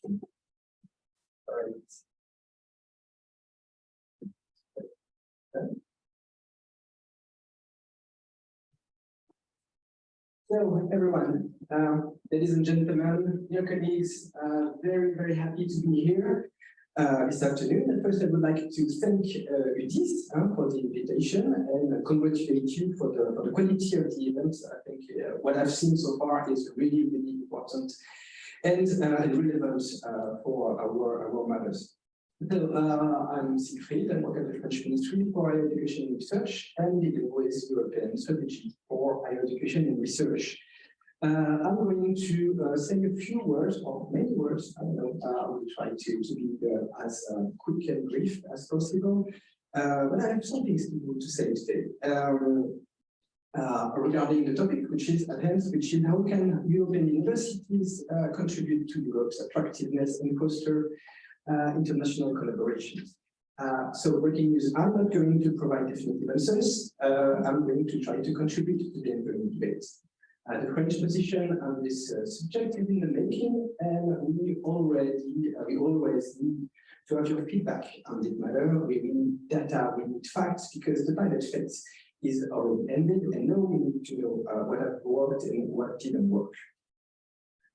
All right. So, everyone, ladies and gentlemen, dear colleagues, very, very happy to be here this afternoon. First, I would like to thank Udice for the invitation and congratulate you for the quality of the event. I think what I've seen so far is really, really important and relevant for our matters. So, I'm Siegfried, I work at the French Ministry for Higher Education and Research and deal with European strategy for higher education and research. I'm going to say a few words, or many words, I don't know, I will try to be as quick and brief as possible, but I have some things to say today. Regarding the topic, which is at hand, which is how can European universities contribute to Europe's attractiveness and foster international collaborations. So breaking news, I'm not going to provide definitive answers. I'm going to try to contribute to the ongoing debate. The French position on this subject is in the making, and we always need to have your feedback on this matter. We need data, we need facts, because the pilot phase is already ended, and now we need to know what has worked and what didn't work.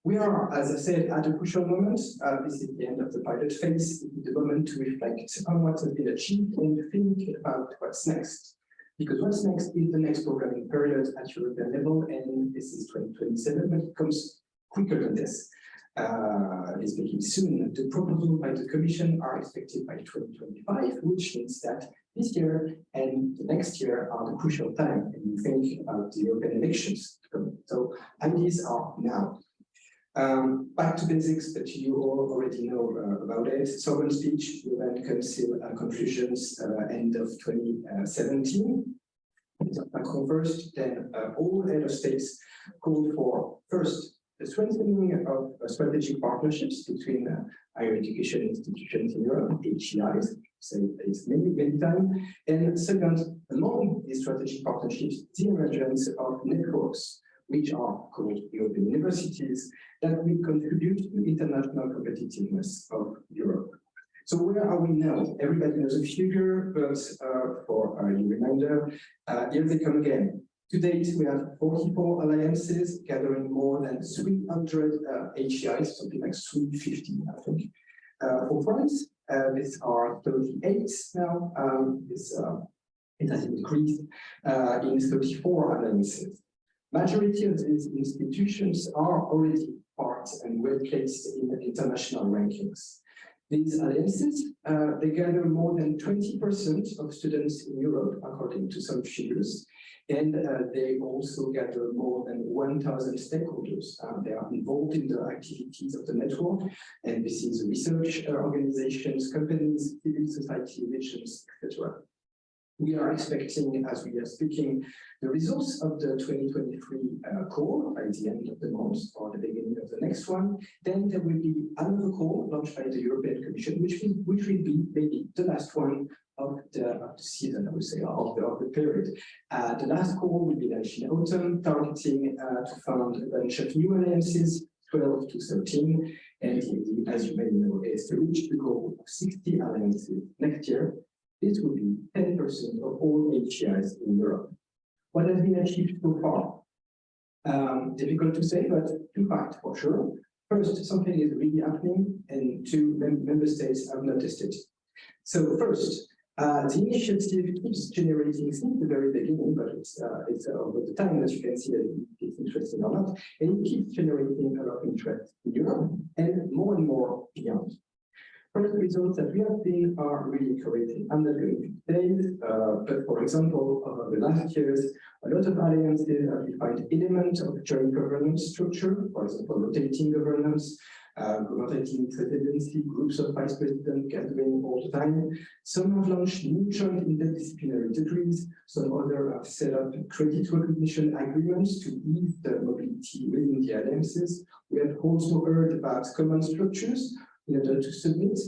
We are, as I said, at a crucial moment. This is the end of the pilot phase, the moment to reflect on what has been achieved and think about what's next. Because what's next is the next programming period at European level, and this is 2027, but it comes quicker than this. It's making soon. The proposals by the Commission are expected by 2025, which means that this year and the next year are the crucial time when you think about the European elections to come. So ideas are now. Back to basics that you all already know about it. Sorbonne speech, UN Council conclusions end of 2017. Macron first, then all head of states called for first the strengthening of strategic partnerships between higher education institutions in Europe, HEIs, say it's many times, and second, among these strategic partnerships, the emergence of networks, which are called European universities, that will contribute to the international competitiveness of Europe. So where are we now? Everybody knows the figure, but for a reminder, here they come again. To date, we have 44 alliances gathering more than 300 HEIs, something like 350, I think. For France, these are 38 now. It has increased in 34 alliances. Majority of these institutions are already part and well placed in the international rankings. These alliances, they gather more than 20% of students in Europe, according to some figures, and they also gather more than 1,000 stakeholders. They are involved in the activities of the network, and this is research organizations, companies, civil society, regions, etc. We are expecting, as we are speaking, the results of the 2023 call by the end of the month or the beginning of the next one. Then there will be another call launched by the European Commission, which will be maybe the last one of the season, I would say, of the period. The last call will be launched in autumn, targeting to found a bunch of new alliances, 12 to 13, and as you may know, is to reach the goal of 60 alliances next year. This will be 10% of all HEIs in Europe. What has been achieved so far? Difficult to say, but two facts for sure. First, something is really happening, and two, member states have noticed it. So first, the initiative keeps generating since the very beginning, but it's over the time that you can see that it's interesting or not, and it keeps generating a lot of interest in Europe and more beyond. First results that we have seen are really encouraging. I'm not going to say, but for example, over the last years, a lot of alliances have defined elements of joint governance structure, for example, rotating governance, rotating presidency, groups of vice presidents gathering all the time. Some have launched new joint interdisciplinary degrees, some others have set up credit recognition agreements to ease the mobility within the alliances. We have also heard about common structures in order to submit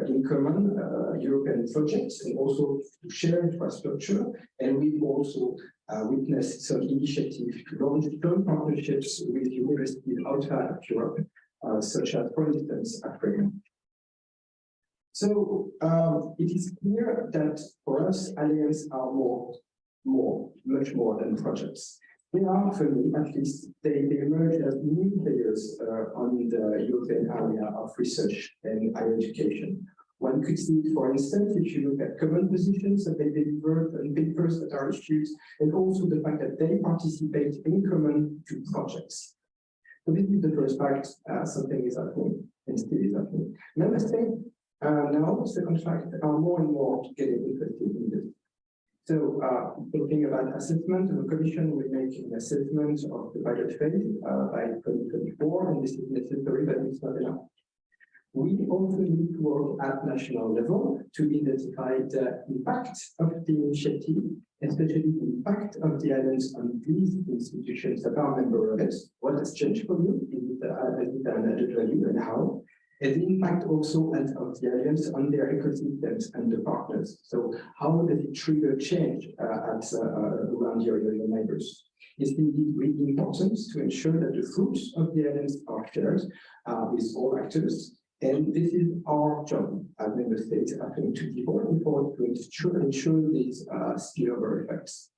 in common European projects and also to share infrastructure. And we've also witnessed some initiatives to launch joint partnerships with universities outside of Europe, such as, for instance, Africa. So it is clear that for us, alliances are much more than projects. They are, for me at least, they emerge as new players on the European area of research and higher education. One could see it, for instance, if you look at common positions that they deliver and papers that are issued, and also the fact that they participate in common to projects. So this is the first fact, something is happening, and still is happening. Member States now, second fact, are more and more getting interested in this. So, talking about assessment, the Commission will make an assessment of the pilot phase by 2024, and this is necessary, but it's not enough. We also need to work at national level to identify the impact of the initiative, especially the impact of the alliance on these institutions that are members of it. What has changed for you? Is it an added value, and how? And the impact also of the alliance on their ecosystems and the partners. So how does it trigger change around your neighbors? It's indeed really important to ensure that the fruits of the alliance are shared with all actors. And this is our job as member states, I think, to be more important to ensure these spillover effects.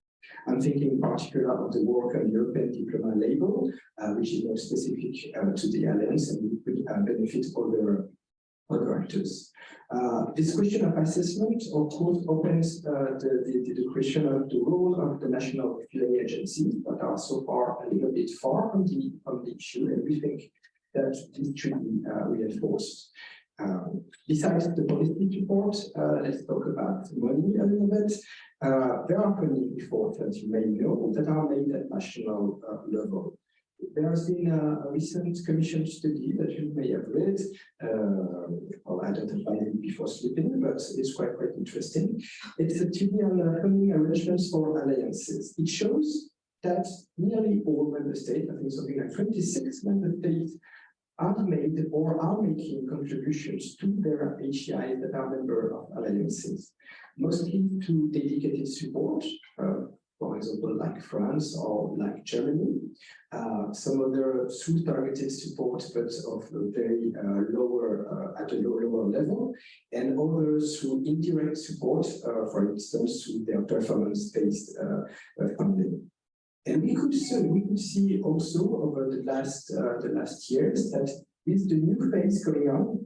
I'm thinking in particular of the work on the European diploma label, which is more specific to the alliance and could benefit other actors. This question of assessment, of course, opens the question of the role of the national affiliate agencies that are so far a little bit far from the issue, and we think that this should be reinforced. Besides the policy support, let's talk about money a little bit. There are many efforts, as you may know, that are made at national level. There has been a recent Commission study that you may have read. Well, I don't find it before sleeping, but it's quite interesting. It's a study on funding arrangements for alliances. It shows that nearly all member states, I think something like 26 member states, are made or are making contributions to their HCIs that are members of alliances, mostly to dedicated support, for example, like France or like Germany. Some other through targeted support, but of a very at a lower level, and others through indirect support, for instance, through their performance-based funding. And we could see also over the last years that with the new phase going on,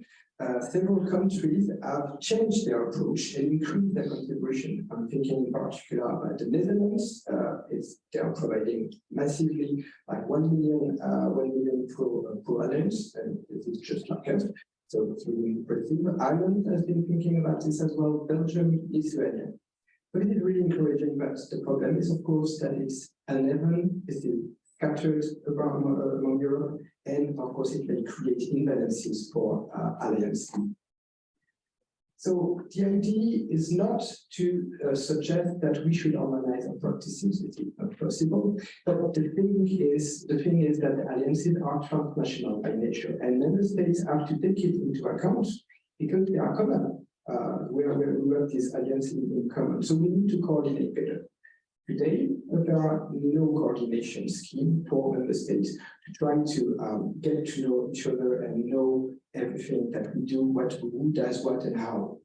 several countries have changed their approach and increased their contribution. I'm thinking in particular about the Netherlands. They are providing massively, like 1 million pro alliance, and this is just like us. So it's really impressive. Ireland has been thinking about this as well. Belgium, Lithuania. But it is really encouraging, but the problem is, of course, that it's uneven, it's still scattered among Europe, and of course, it may create imbalances for alliances. So the idea is not to suggest that we should harmonize our practices. It is not possible. But the thing is that the alliances are transnational by nature, and member states have to take it into account because they are common. We have this alliance in common. So we need to coordinate better. Today, there are no coordination scheme for member states to try to get to know each other and know everything that we do, who does what and how.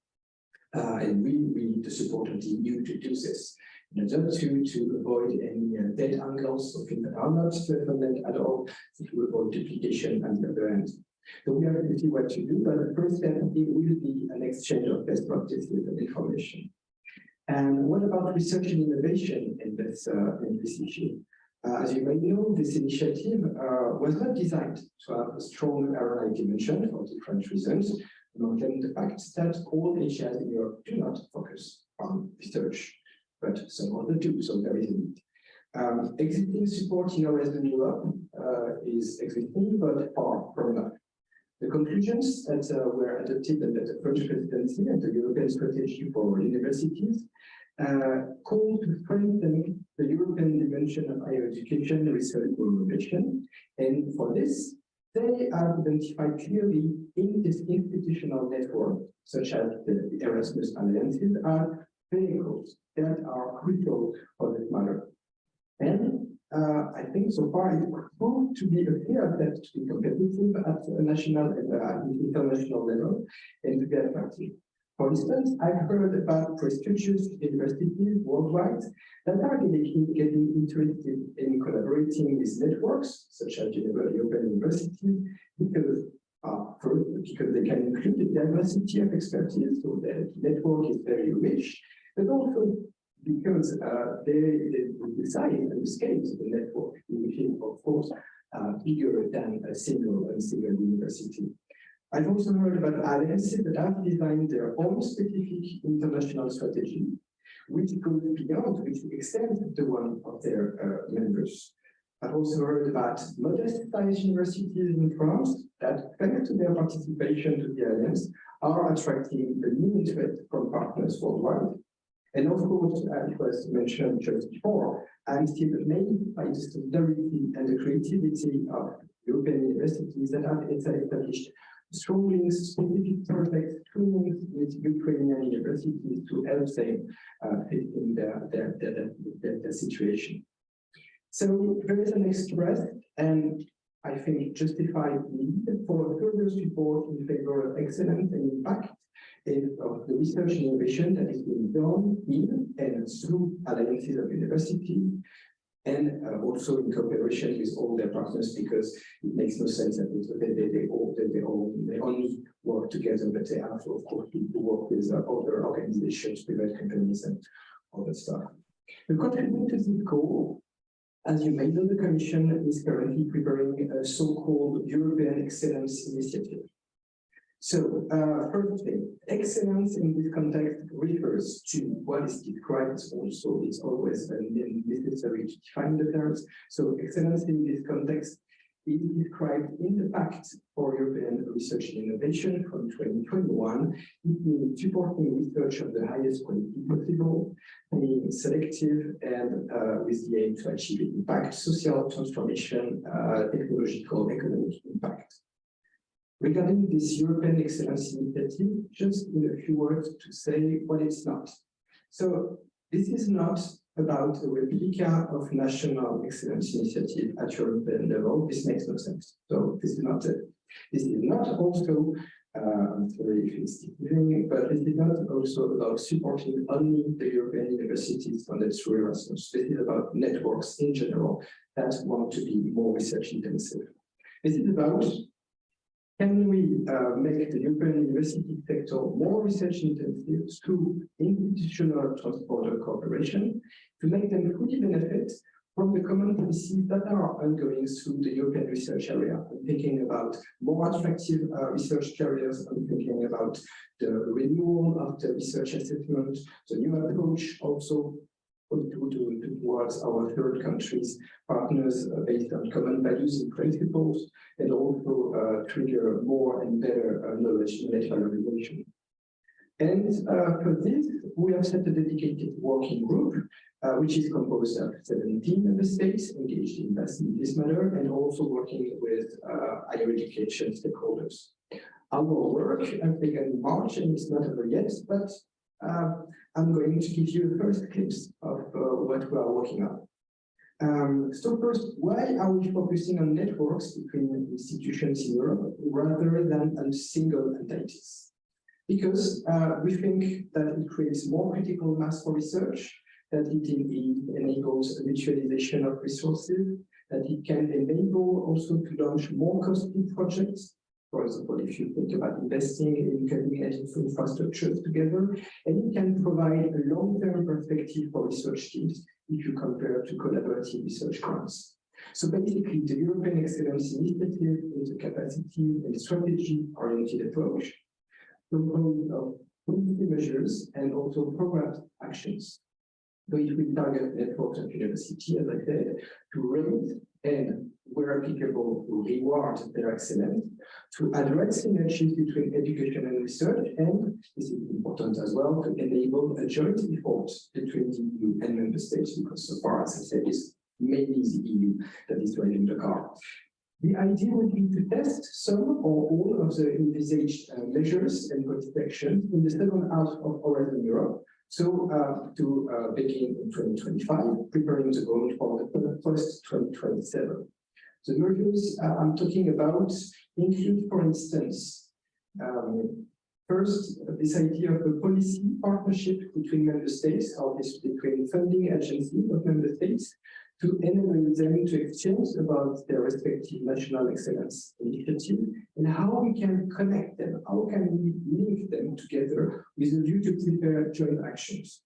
And we need the support of the EU to do this. In order to avoid any dead angles or things that are not relevant at all, to avoid duplication on the other end. So we have to see what to do, but the first step will be an exchange of best practices and information. And what about research and innovation in this issue? As you may know, this initiative was not designed to have a strong RI dimension for different reasons, among them the fact that all HIs in Europe do not focus on research, but some others do, so there is a need. Existing support in Horizon Europe is existing, but far from enough. The conclusions that were adopted under the French presidency and the European strategy for universities call to strengthen the European dimension of higher education, research, and innovation. And for this, they have identified clearly in this institutional network, such as the Erasmus alliances, are vehicles that are crucial for this matter. And I think so far it proved to be a fair bet to be competitive at a national and international level and to be attractive. For instance, I've heard about prestigious universities worldwide that are getting interested in collaborating with networks, such as Open University, because first, because they can include the diversity of expertise, so the network is very rich, but also because the size and the scale of the network, which is, of course, bigger than a single university. I've also heard about alliances that have designed their own specific international strategy, which goes beyond, which extends the one of their members. I've also heard about modest-sized universities in France that, thanks to their participation to the alliance, are attracting the new interest from partners worldwide. And of course, as it was mentioned just before, I'm still amazed by the solidarity and the creativity of European universities that have established strong links, specific projects, links with Ukrainian universities to help them facing their situation. So there is an expressed and I think justified need for further support in favor of excellence and impact of the research and innovation that is being done in and through alliances of universities, and also in cooperation with all their partners, because it makes no sense that they only work together, but they have to, of course, to work with other organizations, private companies, and other stuff. To contribute to this goal, as you may know, the Commission is currently preparing a so-called European Excellence Initiative. So, first thing, excellence in this context refers to what is described also. It's always necessary to define the terms. So, excellence in this context is described in the Pact for European Research and Innovation from 2021. It means supporting research of the highest quality possible, being selective, and with the aim to achieve impact, social transformation, technological, economic impact. Regarding this European Excellence Initiative, just in a few words to say what it's not. So this is not about a replica of national excellence initiative at European level. This makes no sense. So this is not it. This is not also, I'm sorry if it's different, but this is not also about supporting only the European universities funded through Erasmus. This is about networks in general that want to be more research intensive. This is about, can we make the European university sector more research intensive through institutional cross-border cooperation to make them fully benefit from the common policies that are ongoing through the European research area? I'm thinking about more attractive research careers. I'm thinking about the renewal of the research assessment, the new approach also towards our third countries partners based on common values and principles, and also trigger more and better knowledge valorization. And for this, we have set a dedicated working group, which is composed of 17 member states engaged in this matter, and also working with higher education stakeholders. Our work has begun in March, and it's not over yet, but I'm going to give you the first clips of what we are working on. So first, why are we focusing on networks between institutions in Europe rather than on single entities? Because we think that it creates more critical mass for research, that it enables a mutualization of resources, that it can enable also to launch more costly projects. For example, if you think about investing in cutting-edge infrastructures together, and it can provide a long-term perspective for research teams if you compare to collaborative research grants. So basically, the European Excellence Initiative is a capacity and strategy-oriented approach composed of policy measures and also program actions. So it will target networks of university, as I said, to raise and, where applicable, to reward their excellence, to address synergies between education and research, and this is important as well, to enable a joint effort between the EU and member states, because so far, as I said, it's mainly the EU that is driving the car. The idea would be to test some or all of the envisaged measures and policy actions in the second half of Horizon Europe, So to begin in 2025, preparing the ground for the post-2027. The measures I'm talking about include, for instance, first, this idea of a policy partnership between member states, or this between funding agencies of member states, to enable them to exchange about their respective national excellence initiative and how we can connect them, how can we link them together with a view to prepare joint actions.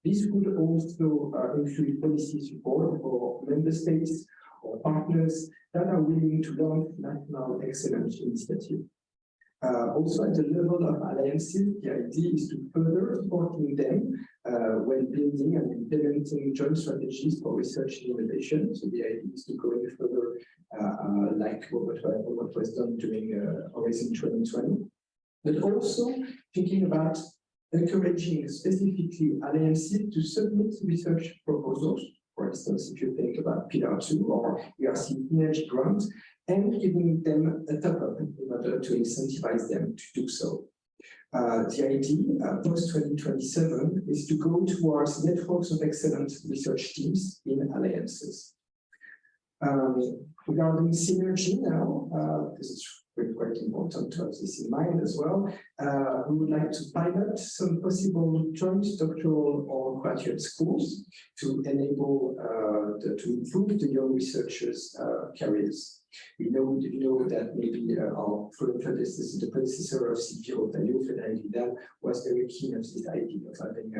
This would also include policy support for member states or partners that are willing to launch national excellence initiative. Also at the level of alliances, the idea is to further supporting them when building and implementing joint strategies for research and innovation. So the idea is to go in further, like what was done during Horizon 2020, but also thinking about encouraging specifically alliances to submit research proposals. For instance, if you think about Pillar 2 or ERC Synergy grants, and giving them a top-up in order to incentivize them to do so. The idea post-2027 is to go towards networks of excellent research teams in alliances. Regarding synergy now, this is quite important to have this in mind as well. We would like to pilot some possible joint doctoral or graduate schools to enable to improve the young researchers' careers. We know that maybe our predecessor, the predecessor of Silvio Ottaio, Frédéric Vidal, was very keen of this idea of having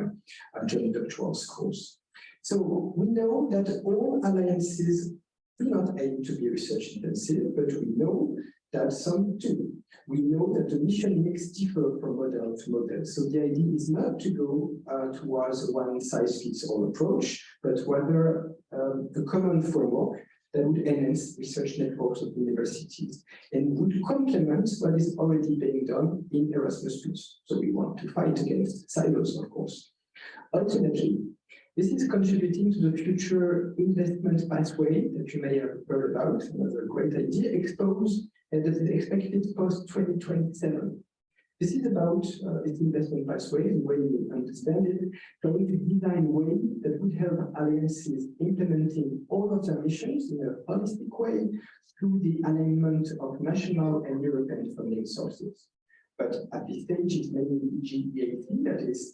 a joint doctoral schools. So we know that all alliances do not aim to be research intensive, but we know that some do. We know that the mission mix differ from model to model. So the idea is not to go towards a one-size-fits-all approach, but rather a common framework that would enhance research networks of universities and would complement what is already being done in Erasmus+. So we want to fight against silos, of course. Ultimately, this is contributing to the future investment pathway that you may have heard about, another great idea, exposed, and that is expected post-2027. This is about its investment pathway, the way we understand it, trying to design a way that would help alliances implementing all of their missions in a holistic way through the alignment of national and European funding sources. But at this stage, it's mainly GEAT that is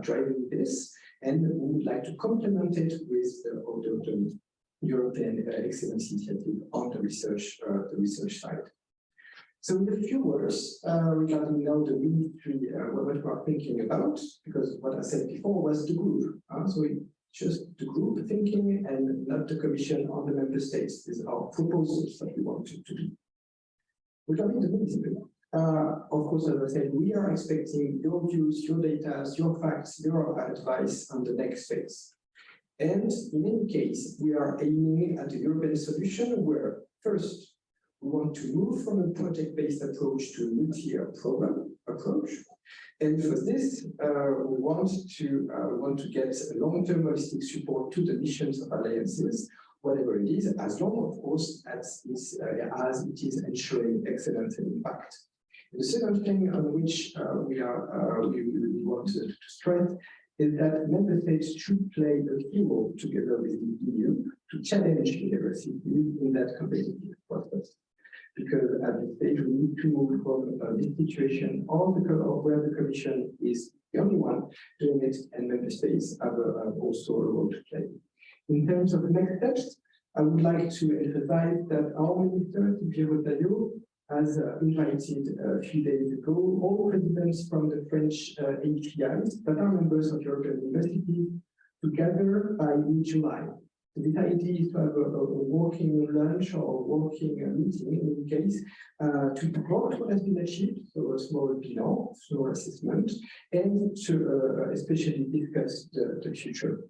driving this, and we would like to complement it with the European Excellence Initiative on the research side. So in a few words, regarding now the ministry, what we are thinking about, because what I said before was the group. So it's just the group thinking and not the Commission or the member states. These are proposals that we want to do. Regarding the ministry, of course, as I said, we are expecting your views, your data, your facts, your advice on the next phase. And in any case, we are aiming at a European solution where, first, we want to move from a project-based approach to a multi-year program approach. And for this, we want to get a long-term holistic support to the missions of alliances, whatever it is, as long, of course, as it is ensuring excellence and impact. And the second thing on which we want to stress is that member states should play a key role together with the EU to challenge universities in that competitive process. Because at this stage, we need to move from this situation where the Commission is the only one doing it, and member states have also a role to play. In terms of the next steps, I would like to emphasize that our minister, Silvio Ottaio, has invited a few days ago all presidents from the French HPIs that are members of European universities to gather by mid-July. So this idea is to have a working lunch or working meeting in any case to report what has been achieved, so a small bilan, small assessment, and to especially discuss the future.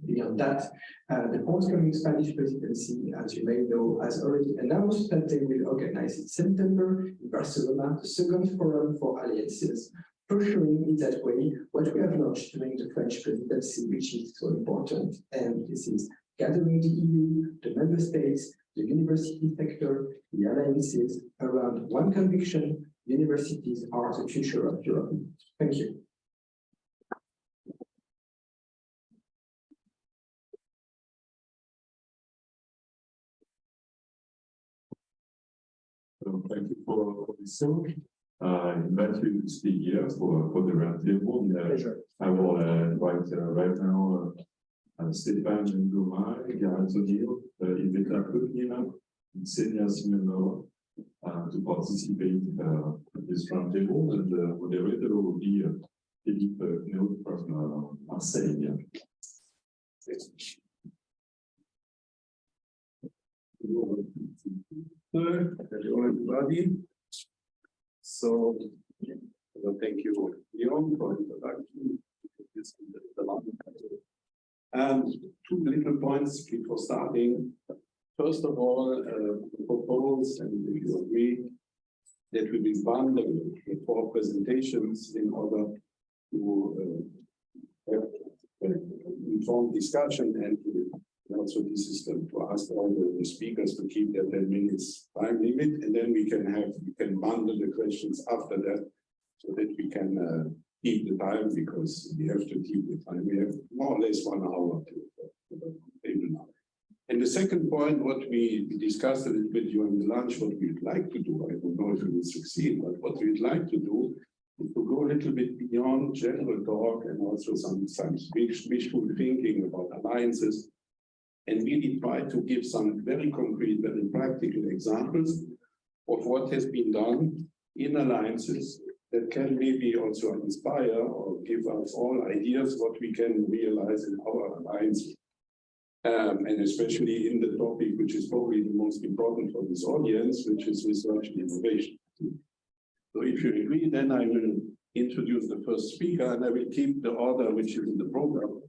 Beyond that, the forthcoming Spanish presidency, as you may know, has already announced that they will organize in September in Barcelona the second forum for alliances, pursuing in that way what we have launched during the French presidency, which is so important. And this is gathering the EU, the member states, the university sector, the alliances around one conviction: universities are the future of Europe. Thank you. Thank you for this talk. I invite you to speak here for the roundtable. I will invite right now Stéphane Ngoma, Gareth O'Neill, Iveta Kukina, and Senia Simenova to participate in this roundtable. And the moderator will be Philippe Knot from Marseille. Hello, everybody. So, thank you, Leon, for the introduction. Two little points before starting. First of all, propose, and if you agree, that we will bundle the 4 presentations in order to have informed discussion, and also this is to ask all the speakers to keep their 10 minutes time limit, and then we can bundle the questions after that, so that we can keep the time, because we have to keep the time. We have more or less 1 hour to table now. And the second point, what we discussed a little bit during the lunch, what we'd like to do, I don't know if we will succeed, but what we'd like to do is to go a little bit beyond general talk and also some wishful thinking about alliances, and really try to give some very concrete, very practical examples of what has been done in alliances that can maybe also inspire or give us all ideas what we can realize in our alliances. And especially in the topic, which is probably the most important for this audience, which is research and innovation. So if you agree, then I will introduce the first speaker, and I will keep the order which is in the program.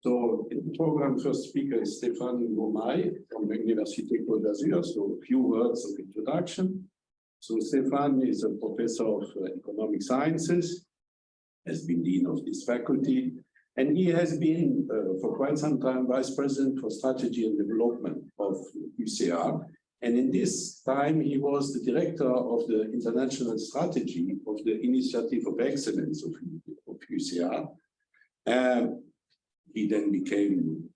So in the program, first speaker is Stéphane Ngoma from the Université Côte d'Azur. So a few words of introduction. So Stéphane is a professor of economic sciences, has been dean of this faculty, and he has been for quite some time vice president for strategy and development of UCR. And in this time, he was the director of the international strategy of the Initiative of Excellence of UCR. He then became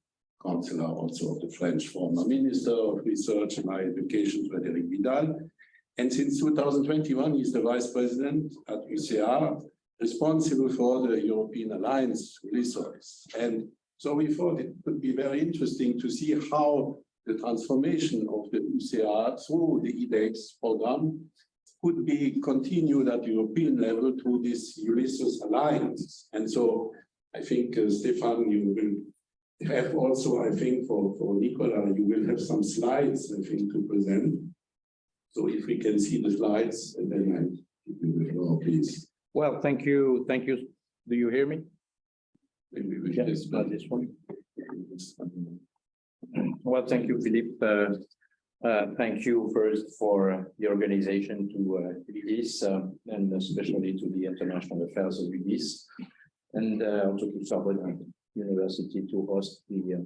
counselor also of the French former Minister of Research and Higher Education, Frédéric Vidal. And since 2021, he's the vice president at UCR, responsible for the European Alliance resource. And so we thought it would be very interesting to see how the transformation of the UCR through the IDEX program could be continued at European level through this Ulysses Alliance. And so I think, Stéphane, you will have also, I think, for Nicola, you will have some slides, I think, to present. So if we can see the slides, and then I give you the floor, please. Well, thank you. Thank you. Do you hear me? Maybe we Yeah, just not this one. Well, thank you, Philippe. Thank you first for the organization to Udice, and especially to the International Affairs of Udice, and also to Sorbonne University to host the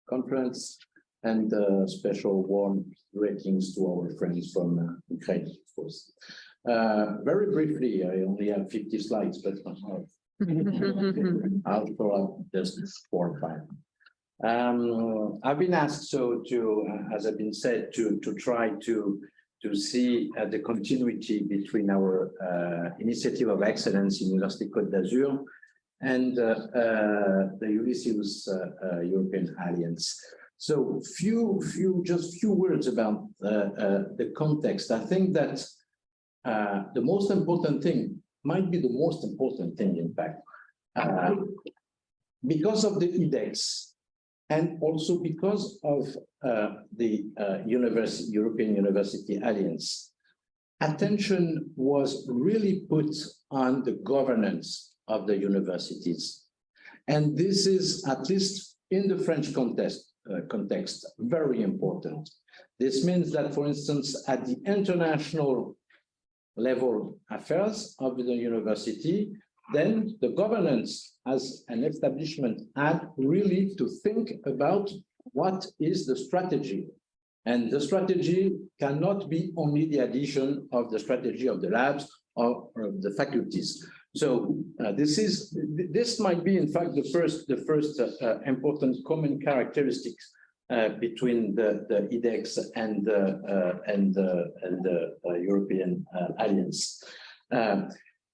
conference, and special warm greetings to our friends from Ukraine, of course. Very briefly, I only have 50 slides, but I'll throw out just 4 or 5. I've been asked as I've been said, to try to see the continuity between our Initiative of Excellence in Université Côte d'Azur and the Ulysses European Alliance. So just few words about the context. I think that the most important thing might be the most important thing, in fact, because of the IDEX, and also because of the European University Alliance. Attention was really put on the governance of the universities. And this is, at least in the French context, very important. This means that, for instance, at the international level affairs of the university, then the governance as an establishment had really to think about what is the strategy. And the strategy cannot be only the addition of the strategy of the labs or of the faculties. So this might be, in fact, the first important common characteristics between the IDEX and the European Alliance.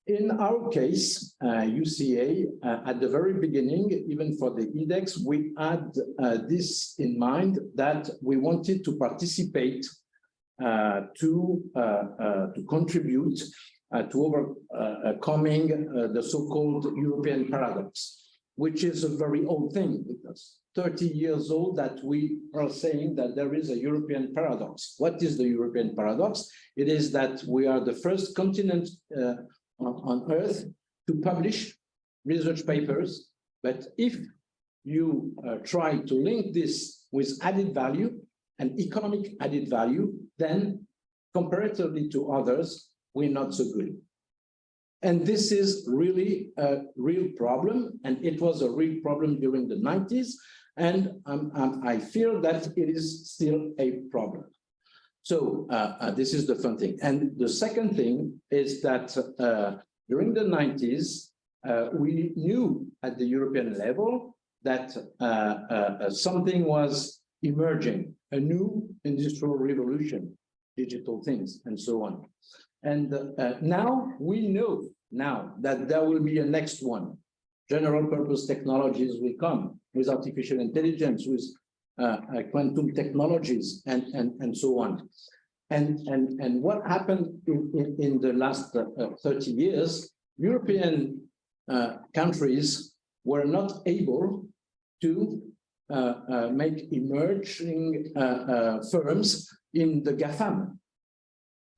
In our case, UCA, at the very beginning, even for the IDEX, we had this in mind that we wanted to participate to contribute to overcoming the so-called European paradox, which is a very old thing, because 30 years old that we are saying that there is a European paradox. What is the European paradox? It is that we are the first continent on Earth to publish research papers, but if you try to link this with added value and economic added value, then comparatively to others, we're not so good. And this is really a real problem, and it was a real problem during the 90s, and I feel that it is still a problem. So this is the fun thing. And the second thing is that during the 90s, we knew at the European level that something was emerging, a new industrial revolution, digital things, and so on. And now we know that there will be a next one. General purpose technologies will come with artificial intelligence, with quantum technologies, and so on. And what happened in the last 30 years, European countries were not able to make emerging firms in the GAFAM.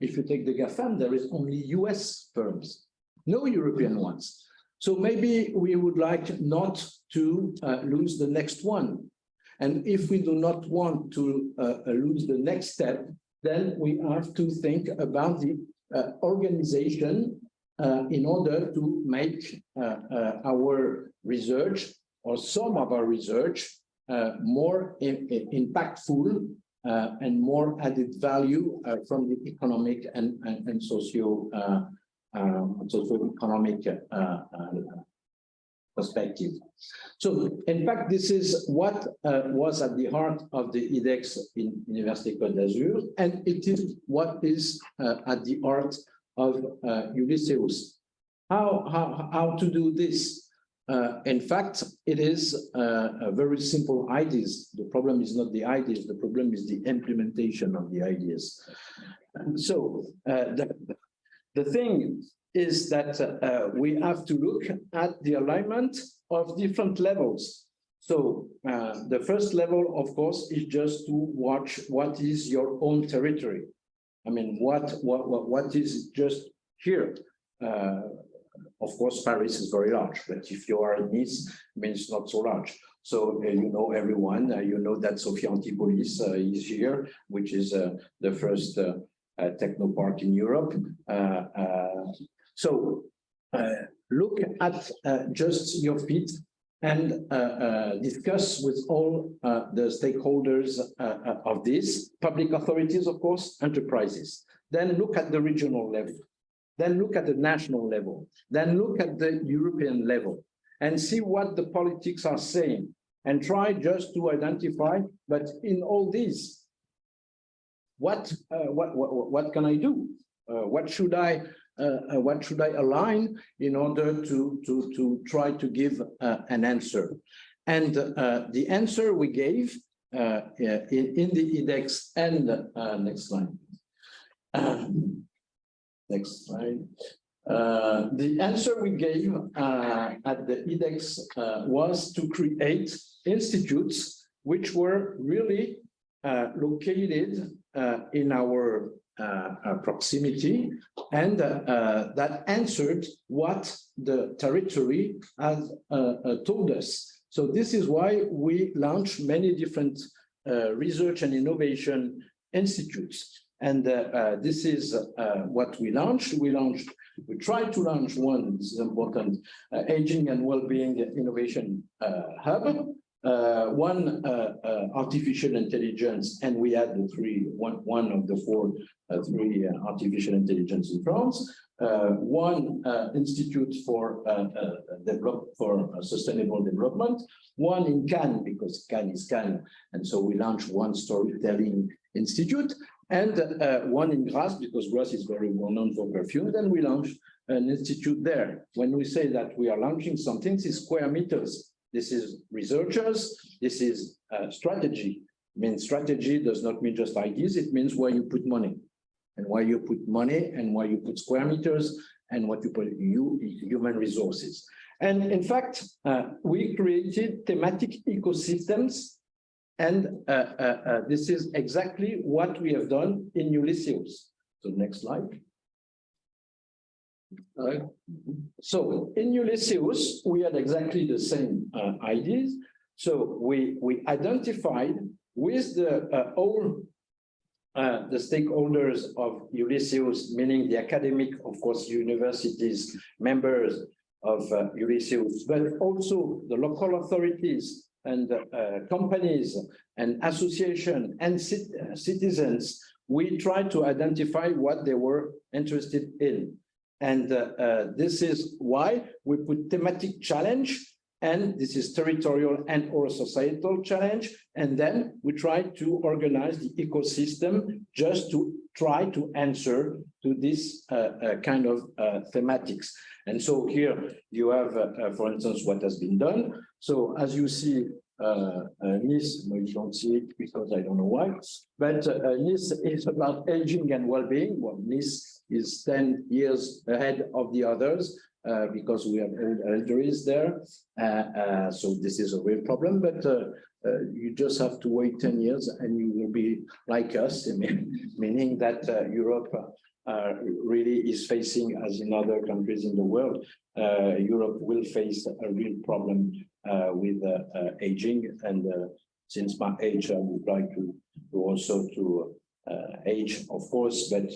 If you take the GAFAM, there is only US firms, no European ones. So maybe we would like not to lose the next one. And if we do not want to lose the next step, then we have to think about the organization in order to make our research, or some of our research, more impactful and more added value from the economic and socio-economic perspective. So, in fact, this is what was at the heart of the IDEX in Université Côte d'Azur, and it is what is at the heart of Udice. How to do this? In fact, it is a very simple ideas. The problem is not the ideas, the problem is the implementation of the ideas. And so the thing is that we have to look at the alignment of different levels. So the first level, of course, is just to watch what is your own territory. I mean, what is just here? Of course, Paris is very large, but if you are in Nice, I mean, it's not so large. So you know everyone, you know that Sophia Antipolis is here, which is the first techno park in Europe. So look at just your feet and discuss with all the stakeholders of this, public authorities, of course, enterprises. Then look at the regional level. Then look at the national level, then look at the European level, and see what the politics are saying, and try just to identify, but in all these, what can I do? What should I align in order to try to give an answer? And the answer we gave in the IDEX, and next slide. Next slide. The answer we gave at the IDEX was to create institutes which were really located in our proximity, and that answered what the territory has told us. So this is why we launched many different research and innovation institutes. And this is what we launched. We tried to launch one, this is important, aging and well-being innovation hub, one artificial intelligence, and we had one of the three artificial intelligence in France, one institute for sustainable development, one in Cannes, because Cannes is Cannes, and so we launched one storytelling institute, and one in Grasse, because Grasse is very well known for perfume. Then we launched an institute there. When we say that we are launching something, this is square meters. This is researchers. This is strategy. I mean, strategy does not mean just ideas. It means where you put money, and where you put money, and where you put square meters, and what you put human resources. And in fact, we created thematic ecosystems. And this is exactly what we have done in Ulysses. So next slide. So in Ulysses, we had exactly the same ideas. So we identified with all the stakeholders of Ulysses, meaning the academic, of course, universities, members of Ulysses, but also the local authorities and companies and associations and citizens. We try to identify what they were interested in. And this is why we put thematic challenge, and this is territorial and or societal challenge. And then we try to organize the ecosystem just to try to answer to this kind of thematics. And so here you have, for instance, what has been done. So as you see, Nice, no, you don't see it because I don't know why, but Nice is about aging and well-being. Well, Nice is 10 years ahead of the others because we have elderlies there. So this is a real problem, but you just have to wait 10 years and you will be like us, meaning that Europe really is facing, as in other countries in the world, Europe will face a real problem with aging. And since my age, I would like to also to age, of course, but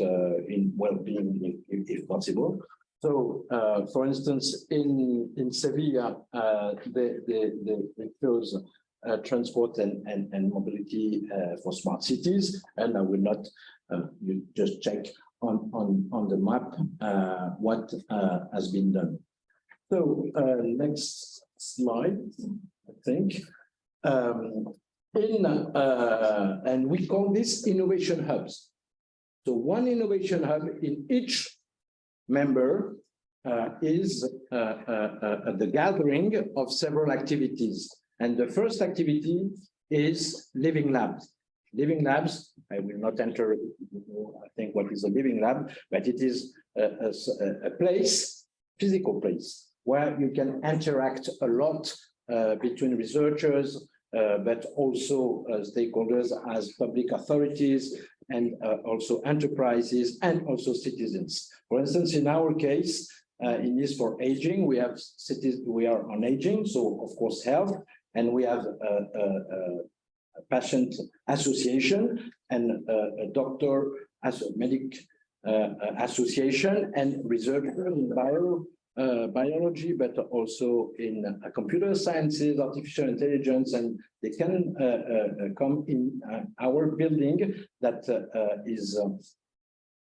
in well-being if possible. So, for instance, in Sevilla, they chose transport and mobility for smart cities, and I will not. You just check on the map what has been done. So next slide, I think. And we call this innovation hubs. So one innovation hub in each member is the gathering of several activities. And the first activity is living labs. Living labs, I will not enter, I think, what is a living lab, but it is a place, physical place, where you can interact a lot between researchers, but also stakeholders as public authorities and also enterprises and also citizens. For instance, in our case, in this for aging, we have cities, we are on aging, so of course health, and we have a patient association and a doctor as a medic association and researcher in biology, but also in computer sciences, artificial intelligence, and they can come in our building that is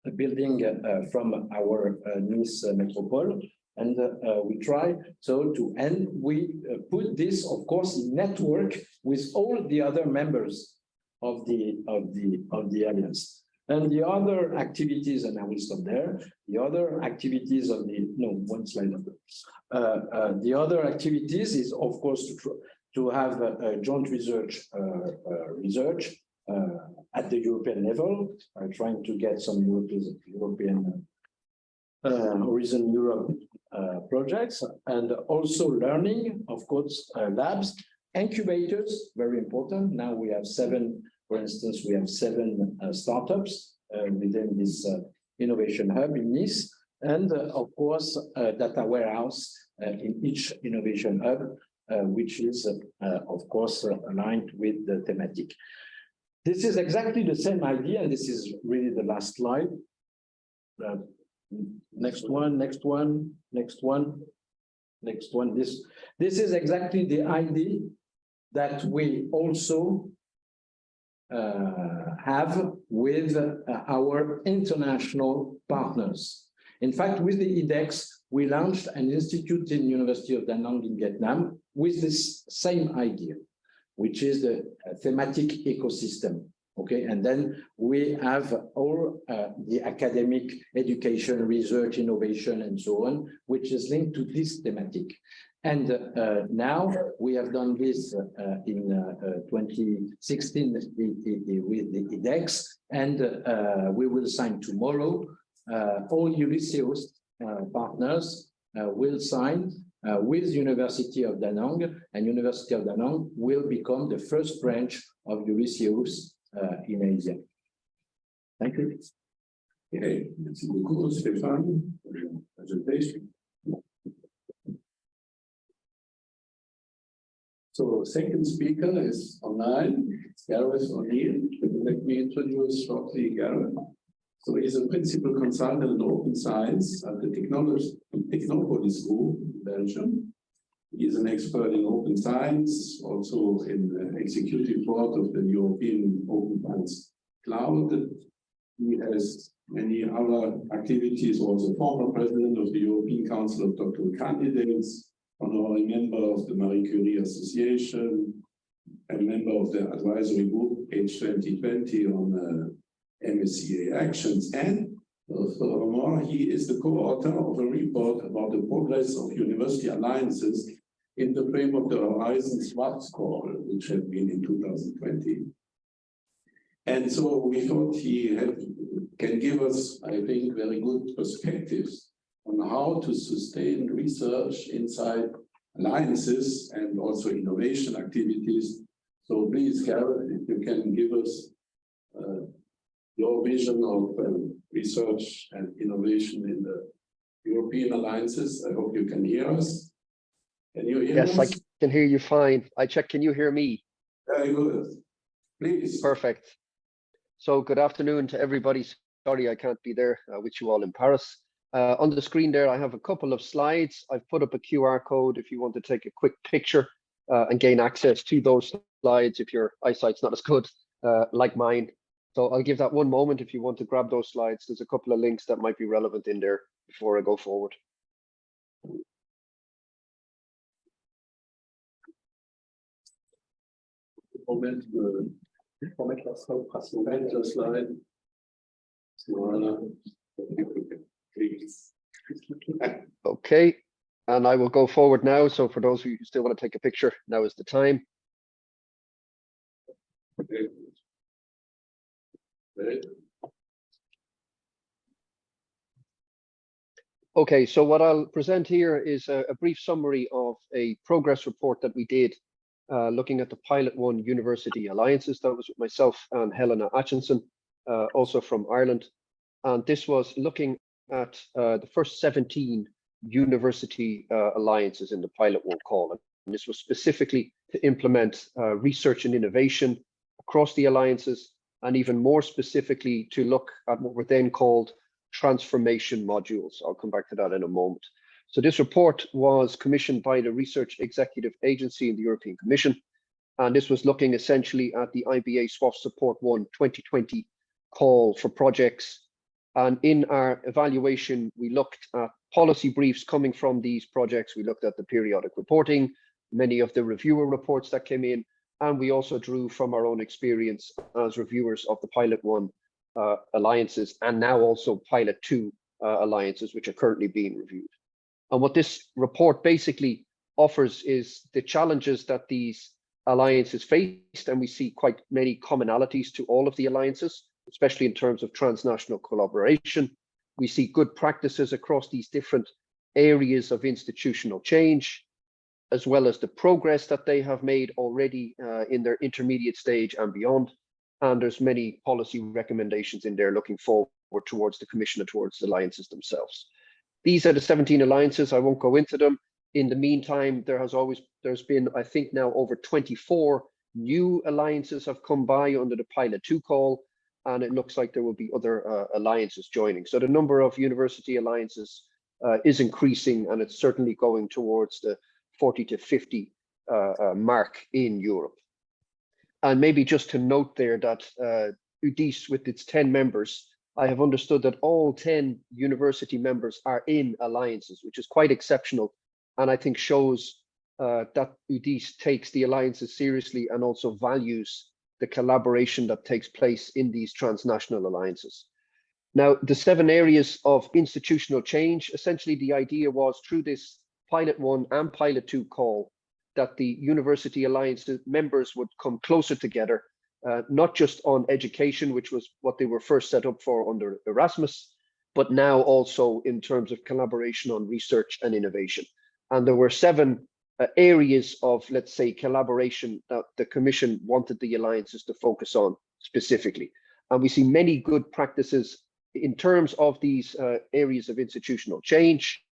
a building from our Nice metropole. And we try so to, and we put this, of course, in network with all the other members of the alliance. And the other activities, and I will stop there. The other activities of the one slide up. The other activities is, of course, to have a joint research at the European level, trying to get some European Horizon Europe projects, and also learning, of course, labs, incubators, very important. Now we have 7, for instance, we have 7 startups within this innovation hub in Nice, and of course, data warehouse in each innovation hub, which is, of course, aligned with the thematic. This is exactly the same idea, and this is really the last slide. Next one. This is exactly the idea that we also have with our international partners. In fact, with the IDEX, we launched an institute in University of Da Nang in Vietnam with this same idea, which is the thematic ecosystem. Okay, and then we have all the academic education, research, innovation, and so on, which is linked to this thematic. And now we have done this in 2016 with the IDEX, and we will sign tomorrow. All Udice partners will sign with University of Da Nang, and University of Da Nang will become the first branch of Udice in Asia. Thank you. Okay, merci beaucoup, Stéphane, for your presentation. So second speaker is online, Gareth O'Neill. Let me introduce shortly Gareth. So he's a principal consultant in open science at the Technopolis Group in Belgium. He is an expert in open science, also in the executive board of the European Open Science Cloud. He has many other activities, also former president of the European Council of Doctoral Candidates, honorary member of the Marie Curie Association, a member of the advisory group H2020 on MSCA actions, and furthermore, he is the co-author of a report about the progress of university alliances in the frame of the Horizon Schwarz Call, which had been in 2020. And so we thought he can give us, I think, very good perspectives on how to sustain research inside alliances and also innovation activities. So please, Gareth, if you can give us your vision of research and innovation in the European alliances. I hope you can hear us. Can you hear us? Yes, I can hear you fine. I check, can you hear me? Very good. Please. Perfect. So good afternoon to everybody. Sorry I can't be there with you all in Paris. On the screen there, I have a couple of slides. I've put up a QR code if you want to take a quick picture and gain access to those slides if your eyesight's not as good like mine. So I'll give that one moment if you want to grab those slides. There's a couple of links that might be relevant in there before I go forward. Okay, and I will go forward now. So for those of you who still want to take a picture, now is the time. Okay. Okay, so what I'll present here is a brief summary of a progress report that we did looking at the Pilot 1 University Alliances. That was with myself and Helena Atkinson, also from Ireland. And this was looking at the first 17 university alliances in the Pilot 1 call. And this was specifically to implement research and innovation across the alliances, and even more specifically to look at what were then called transformation modules. I'll come back to that in a moment. So this report was commissioned by the Research Executive Agency in the European Commission, and this was looking essentially at the IBA SWOF Support 1 2020 call for projects. And in our evaluation, we looked at policy briefs coming from these projects. We looked at the periodic reporting, many of the reviewer reports that came in, and we also drew from our own experience as reviewers of the Pilot 1 alliances, and now also Pilot 2 alliances, which are currently being reviewed. And what this report basically offers is the challenges that these alliances faced, and we see quite many commonalities to all of the alliances, especially in terms of transnational collaboration. We see good practices across these different areas of institutional change, as well as the progress that they have made already in their intermediate stage and beyond. And there's many policy recommendations in there looking forward towards the Commission and towards the alliances themselves. These are the 17 alliances. I won't go into them. In the meantime, there's been, I think now over 24 new alliances have come by under the Pilot 2 call, and it looks like there will be other alliances joining. So the number of university alliances is increasing, and it's certainly going towards the 40 to 50 mark in Europe. And maybe just to note there that Udice, with its 10 members, I have understood that all 10 university members are in alliances, which is quite exceptional, and I think shows that Udice takes the alliances seriously and also values the collaboration that takes place in these transnational alliances. Now, the 7 areas of institutional change, essentially the idea was through this Pilot 1 and Pilot 2 call that the University Alliance members would come closer together, not just on education, which was what they were first set up for under Erasmus, but now also in terms of collaboration on research and innovation. And there were 7 areas of, let's say, collaboration that the Commission wanted the alliances to focus on specifically. And we see many good practices in terms of these areas of institutional change.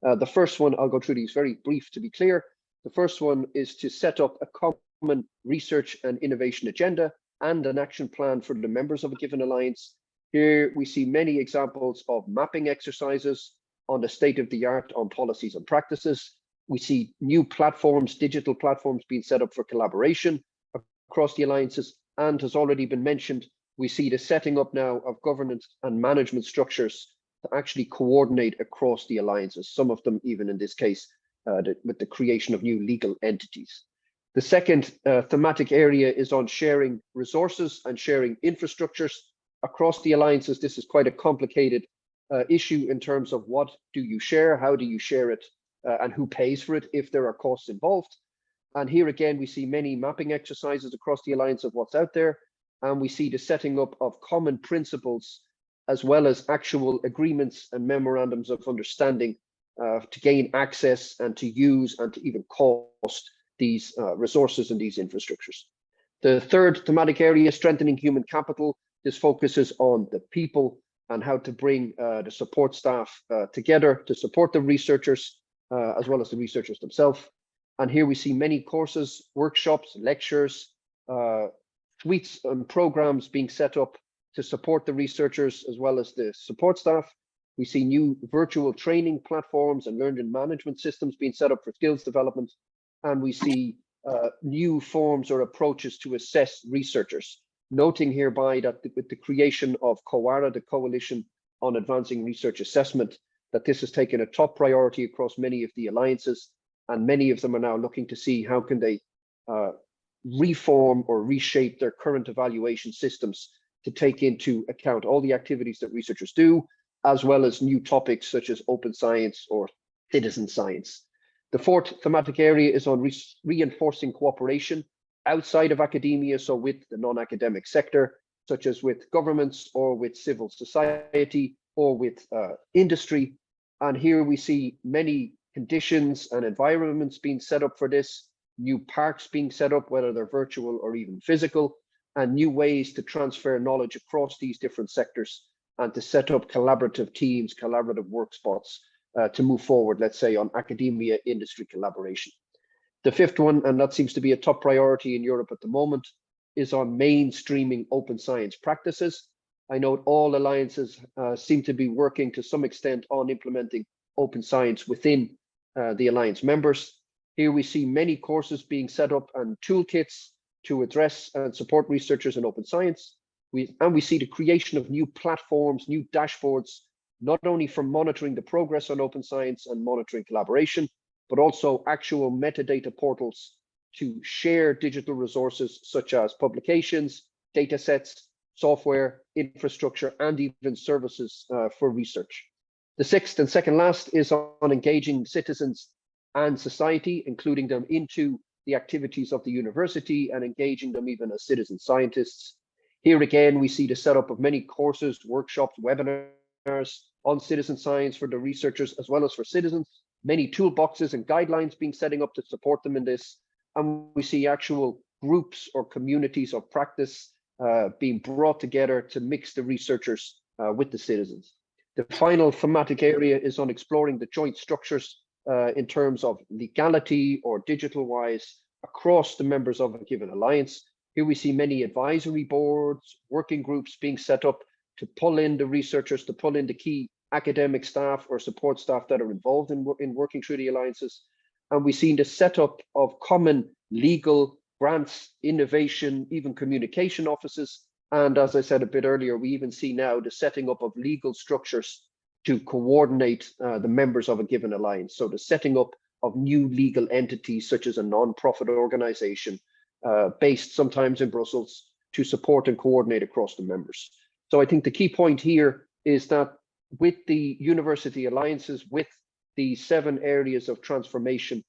The first one, I'll go through these very brief to be clear. The first one is to set up a common research and innovation agenda and an action plan for the members of a given alliance. Here we see many examples of mapping exercises on the state of the art on policies and practices. We see new platforms, digital platforms being set up for collaboration across the alliances. And has already been mentioned, we see the setting up now of governance and management structures to actually coordinate across the alliances, some of them even in this case with the creation of new legal entities. The second thematic area is on sharing resources and sharing infrastructures across the alliances. This is quite a complicated issue in terms of what do you share, how do you share it, and who pays for it if there are costs involved. And here again, we see many mapping exercises across the alliance of what's out there. And we see the setting up of common principles, as well as actual agreements and memorandums of understanding to gain access and to use and to even cost these resources and these infrastructures. The third thematic area, strengthening human capital. This focuses on the people and how to bring the support staff together to support the researchers, as well as the researchers themselves. And here we see many courses, workshops, lectures, suites and programs being set up to support the researchers as well as the support staff. We see new virtual training platforms and learning management systems being set up for skills development. And we see new forms or approaches to assess researchers, noting hereby that with the creation of COARA, the Coalition on Advancing Research Assessment, that this has taken a top priority across many of the alliances, and many of them are now looking to see how can they reform or reshape their current evaluation systems to take into account all the activities that researchers do, as well as new topics such as open science or citizen science. The fourth thematic area is on reinforcing cooperation outside of academia, so with the non-academic sector, such as with governments or with civil society or with industry. And here we see many conditions and environments being set up for this, new parks being set up, whether they're virtual or even physical, and new ways to transfer knowledge across these different sectors and to set up collaborative teams, collaborative work spots to move forward, let's say, on academia industry collaboration. The fifth one, and that seems to be a top priority in Europe at the moment, is on mainstreaming open science practices. I note all alliances seem to be working to some extent on implementing open science within the alliance members. Here we see many courses being set up and toolkits to address and support researchers in open science. We see the creation of new platforms, new dashboards, not only for monitoring the progress on open science and monitoring collaboration, but also actual metadata portals to share digital resources such as publications, data sets, software, infrastructure, and even services for research. The sixth and second last is on engaging citizens and society, including them into the activities of the university and engaging them even as citizen scientists. Here again, we see the setup of many courses, workshops, webinars on citizen science for the researchers as well as for citizens, many toolboxes and guidelines being setting up to support them in this. And we see actual groups or communities of practice being brought together to mix the researchers with the citizens. The final thematic area is on exploring the joint structures in terms of legality or digital-wise across the members of a given alliance. Here we see many advisory boards, working groups being set up to pull in the researchers, to pull in the key academic staff or support staff that are involved in working through the alliances. And we've seen the setup of common legal grants, innovation, even communication offices And as I said a bit earlier, we even see now the setting up of legal structures to coordinate the members of a given alliance. So the setting up of new legal entities, such as a non-profit organization based sometimes in Brussels, to support and coordinate across the members. So I think the key point here is that with the university alliances, with the 7 areas of transformation,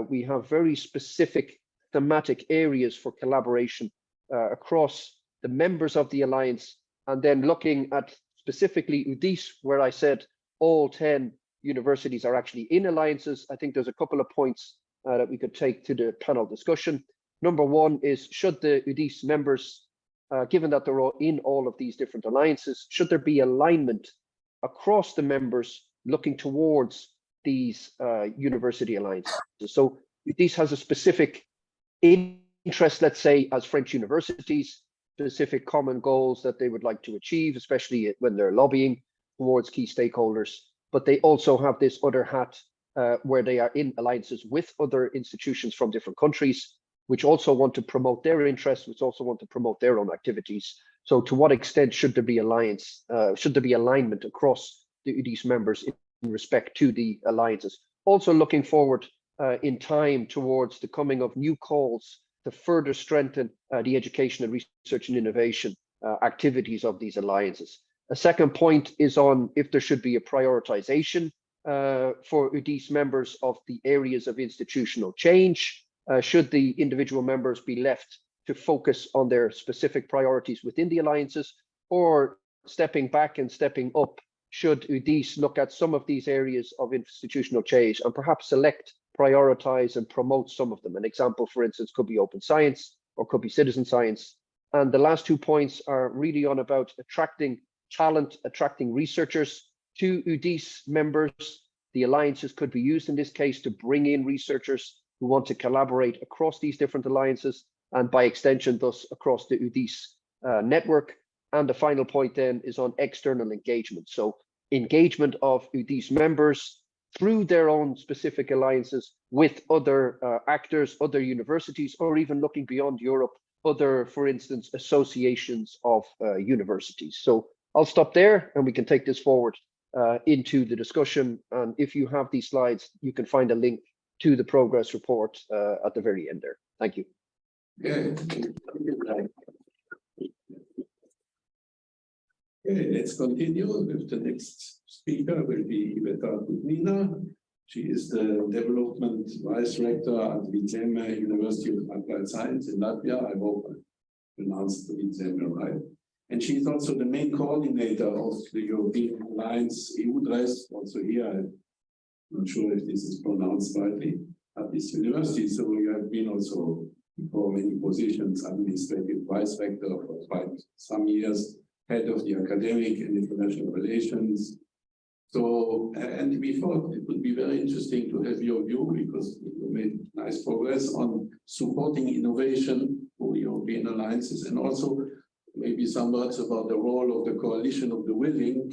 we have very specific thematic areas for collaboration across the members of the alliance, and then looking at specifically Udice, where I said all 10 universities are actually in alliances. I think there's a couple of points that we could take to the panel discussion. Number 1 is, should the Udice members, given that they're all in all of these different alliances, should there be alignment across the members looking towards these university alliances? So Udice has a specific interest, let's say, as French universities, specific common goals that they would like to achieve, especially when they're lobbying towards key stakeholders. But they also have this other hat where they are in alliances with other institutions from different countries, which also want to promote their interests, which also want to promote their own activities. So to what extent should there be alignment across the Udice members in respect to the alliances? Also looking forward in time towards the coming of new calls to further strengthen the education and research and innovation activities of these alliances. A second point is on if there should be a prioritization for Udice members of the areas of institutional change. Should the individual members be left to focus on their specific priorities within the alliances, or stepping back and stepping up? Should Udice look at some of these areas of institutional change and perhaps select, prioritize, and promote some of them? An example, for instance, could be open science or could be citizen science. And the last 2 points are really on about attracting talent, attracting researchers to Udice members. The alliances could be used in this case to bring in researchers who want to collaborate across these different alliances, and by extension, thus across the Udice network. And the final point then is on external engagement. So engagement of Udice members through their own specific alliances with other actors, other universities, or even looking beyond Europe, other, for instance, associations of universities. So I'll stop there and we can take this forward into the discussion. And if you have these slides, you can find a link to the progress report at the very end there. Thank you. Okay, let's continue with the next speaker. Will be Iveta Kudnina. She is the Development Vice Rector at Vidzeme University of Applied Science in Latvia. I hope I pronounced the Vidzeme right. And she is also the main coordinator of the European Alliance Udice. Also here, I'm not sure if this is pronounced rightly, at this university. So you have been also for many positions, administrative vice rector for quite some years, head of the academic and international relations. So, and we thought it would be very interesting to have your view, because you made nice progress on supporting innovation for European alliances, and also maybe some words about the role of the coalition of the willing.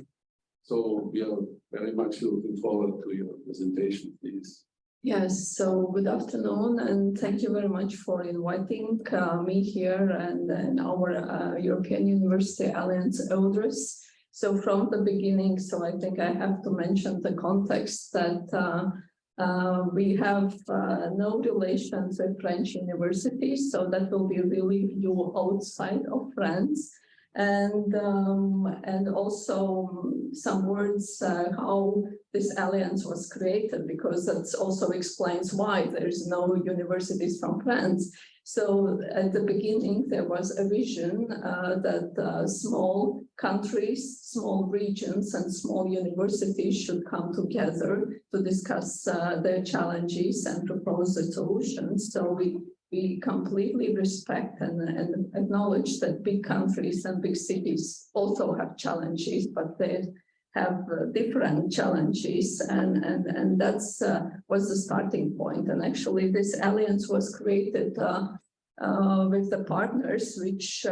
So we are very much looking forward to your presentation, please. Yes, so good afternoon, and thank you very much for inviting me here and our European University Alliance Udice. So from the beginning, so I think I have to mention the context that we have no relations with French universities, so that will be really view outside of France. And also some words how this alliance was created, because that also explains why there's no universities from France. So at the beginning, there was a vision that small countries, small regions, and small universities should come together to discuss their challenges and propose the solutions. So we completely respect and acknowledge that big countries and big cities also have challenges, but they have different challenges, and that's was the starting point. And actually this alliance was created with the partners, which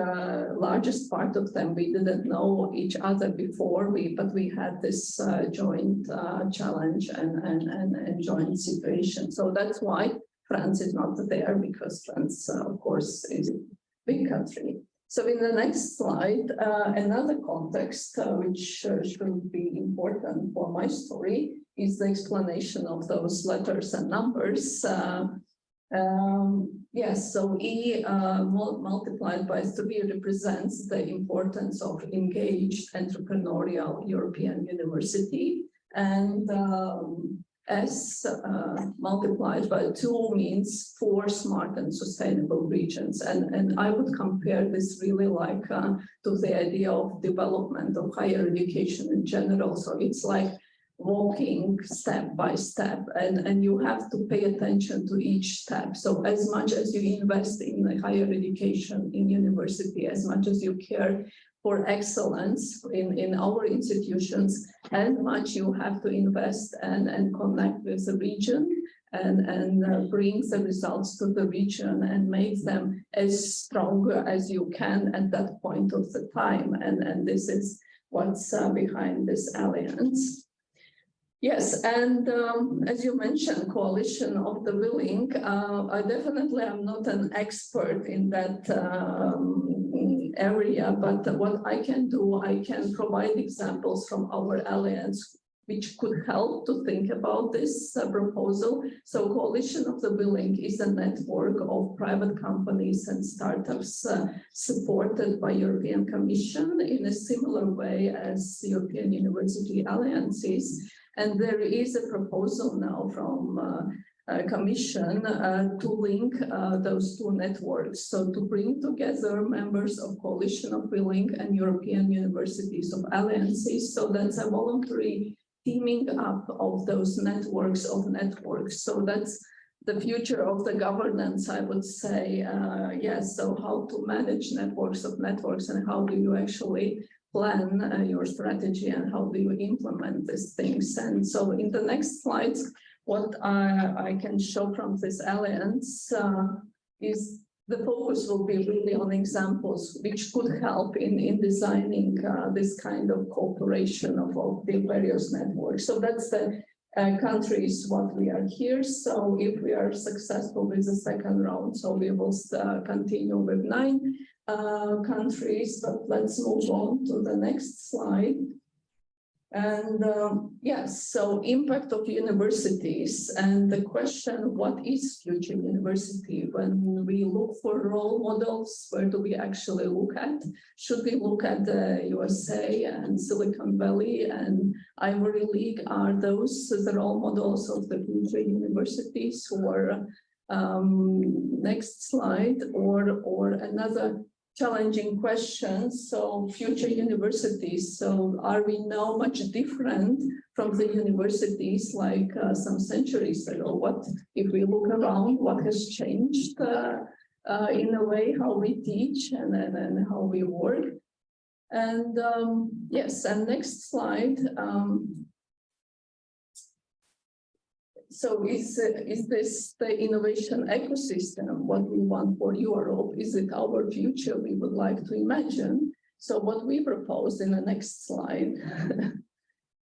largest part of them, we didn't know each other before, but we had this joint challenge and joint situation. So that's why France is not there, because France, of course, is a big country. So in the next slide, another context which should be important for my story is the explanation of those letters and numbers. Yes, so E multiplied by 3 represents the importance of engaged entrepreneurial European university, and S multiplied by 2 means 4 smart and sustainable regions. And I would compare this really like to the idea of development of higher education in general. So it's like walking step by step, and you have to pay attention to each step. So as much as you invest in higher education in university, as much as you care for excellence in our institutions, as much you have to invest and connect with the region and bring the results to the region and make them as strong as you can at that point of the time. And this is what's behind this alliance. Yes, and as you mentioned, coalition of the willing, I definitely am not an expert in that area, but what I can do, I can provide examples from our alliance which could help to think about this proposal. So Coalition of the Willing is a network of private companies and startups supported by European Commission in a similar way as European University Alliances. And there is a proposal now from Commission to link those 2 networks. So to bring together members of Coalition of Willing and European Universities of Alliances. So that's a voluntary teaming up of those networks of networks. So that's the future of the governance, I would say. Yes, so how to manage networks of networks and how do you actually plan your strategy and how do you implement these things. And so in the next slides, what I can show from this alliance is the focus will be really on examples which could help in designing this kind of cooperation of the various networks. So that's the countries what we are here. So if we are successful with the second round, so we will continue with 9 countries, but let's move on to the next slide. And yes, so impact of universities and the question, what is future university? When we look for role models, where do we actually look at? Should we look at the USA and Silicon Valley and Ivory League? Are those the role models of the future universities? Or next slide, or another challenging question. So future universities, so are we now much different from the universities like some centuries ago? What, if we look around, what has changed in a way how we teach and how we work? And yes, and next slide. So is this the innovation ecosystem, what we want for Europe? Is it our future we would like to imagine? So what we propose in the next slide,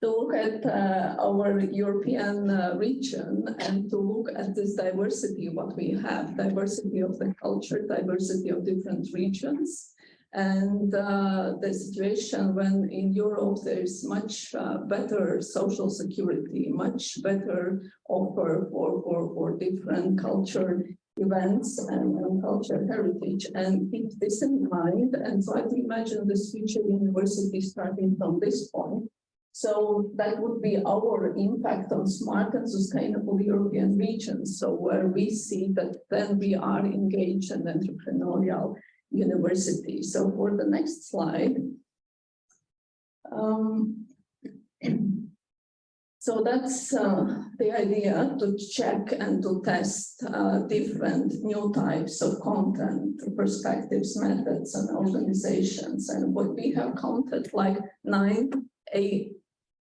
to look at our European region and to look at this diversity, what we have, diversity of the culture, diversity of different regions. And the situation when in Europe there is much better social security, much better offer for different culture events and cultural heritage, and keep this in mind and try to imagine this future university starting from this point. So that would be our impact on smart and sustainable European regions. So where we see that then we are engaged in entrepreneurial university. So for the next slide, so that's the idea, to check and to test different new types of content, perspectives, methods, and organizations. And what we have counted like 9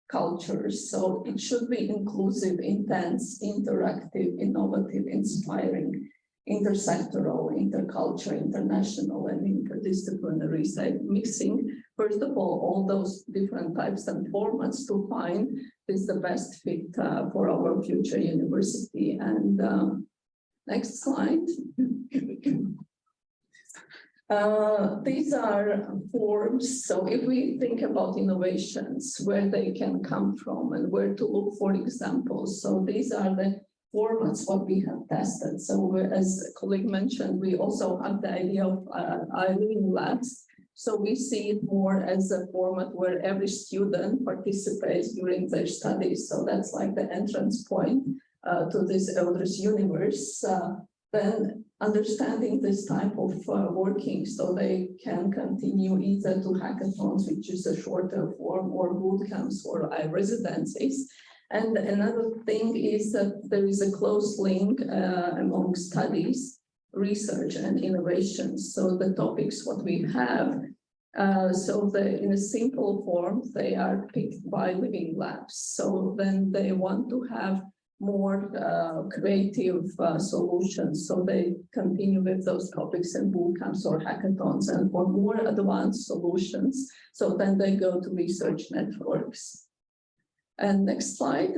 cultures. So it should be inclusive, intense, interactive, innovative, inspiring, intersectoral, intercultural, international, and interdisciplinary, so mixing, first of all those different types and formats to find is the best fit for our future university. And next slide. These are forms. So if we think about innovations, where they can come from and where to look for examples. So these are the formats what we have tested. So as a colleague mentioned, we also have the idea of living labs. So we see it more as a format where every student participates during their studies. So that's like the entrance point to this Udice universe. Then understanding this type of working, so they can continue either to hackathons, which is a shorter form, or boot camps or residencies. And another thing is that there is a close link among studies, research, and innovations. So the topics what we have, in a simple form, they are picked by living labs. So then they want to have more creative solutions. So they continue with those topics in boot camps or hackathons, and for more advanced solutions. So then they go to research networks. And next slide.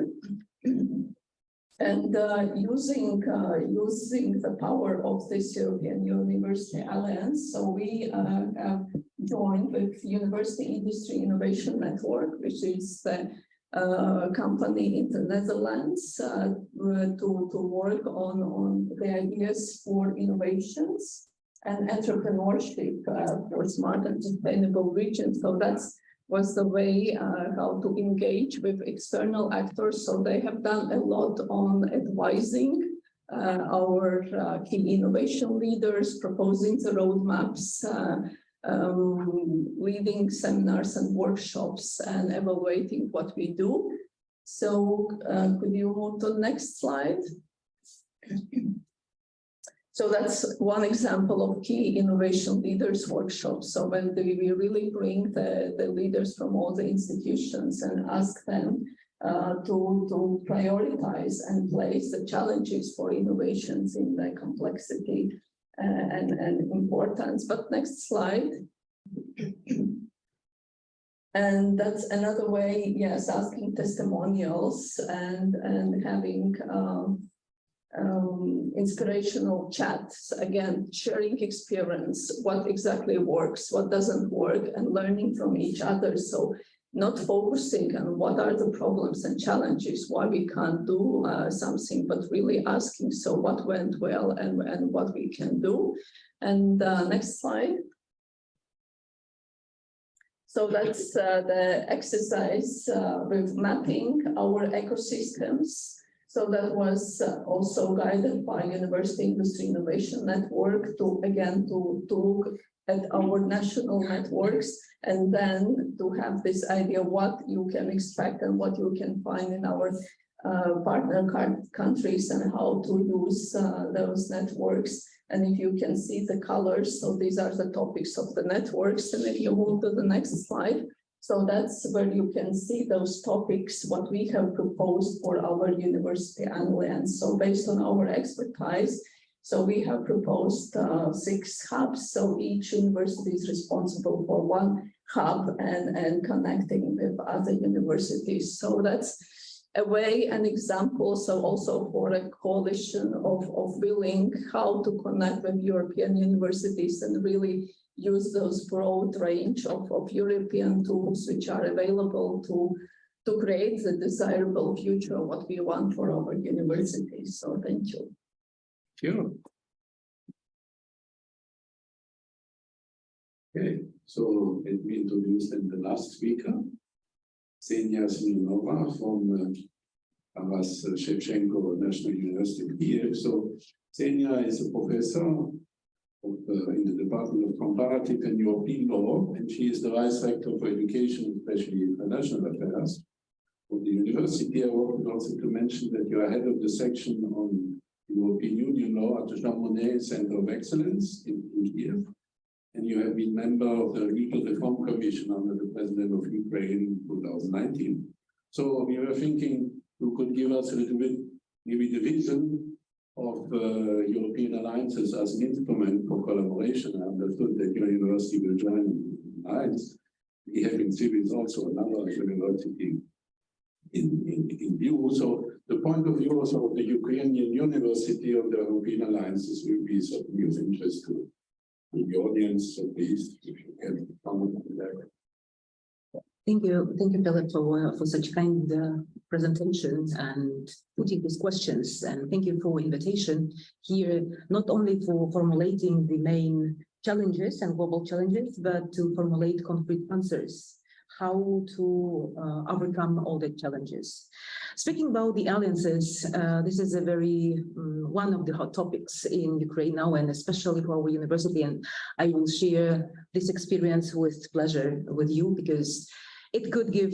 And using the power of this European University Alliance, so we have joined with University Industry Innovation Network, which is the company in the Netherlands, to work on the ideas for innovations and entrepreneurship for smart and sustainable regions. So that's was the way how to engage with external actors. So they have done a lot on advising our key innovation leaders, proposing the roadmaps, leading seminars and workshops, and evaluating what we do. So could you move to the next slide? So that's one example of key innovation leaders workshops. So when we really bring the leaders from all the institutions and ask them to prioritize and place the challenges for innovations in the complexity and importance. But next slide. And that's another way, yes, asking testimonials and having inspirational chats, again, sharing experience, what exactly works, what doesn't work, and learning from each other. So not focusing on what are the problems and challenges, why we can't do something, but really asking, so what went well and what we can do. And next slide. So that's the exercise with mapping our ecosystems. So that was also guided by University Industry Innovation Network to look at our national networks, and then to have this idea what you can expect and what you can find in our partner countries and how to use those networks. And if you can see the colors, so these are the topics of the networks. And if you move to the next slide, so that's where you can see those topics, what we have proposed for our University Alliance. So based on our expertise, so we have proposed 6 hubs. So each university is responsible for one hub and connecting with other universities. So that's a way, an example, so also for a coalition of willing how to connect with European universities and really use those broad range of European tools which are available to create the desirable future of what we want for our universities. So thank you. Sure. Okay, so let me introduce then the last speaker, Ksenia Smirnova from Taras Shevchenko National University of Kiev. So Ksenia is a professor in the Department of Comparative and European Law, and she is the Vice Rector for Education, especially International Affairs of the university. I wanted also to mention that you are head of the section on European Union law at the Jean Monnet Center of Excellence in Kiev, and you have been member of the Legal Reform Commission under the President of Ukraine in 2019. So we were thinking you could give us a little bit, maybe the vision of European alliances as an instrument for collaboration. I understood that your university will join an alliance. We have in Civis also another university in view. So the point of view also of the Ukrainian University of the European alliances will be certainly of interest to the audience, so please, if you can comment on that. Thank you, Philip, for such kind presentation and putting these questions. And thank you for invitation here, not only for formulating the main challenges and global challenges, but to formulate concrete answers, how to overcome all the challenges. Speaking about the alliances, this is a very one of the hot topics in Ukraine now, and especially for our university. And I will share this experience with pleasure with you, because it could give,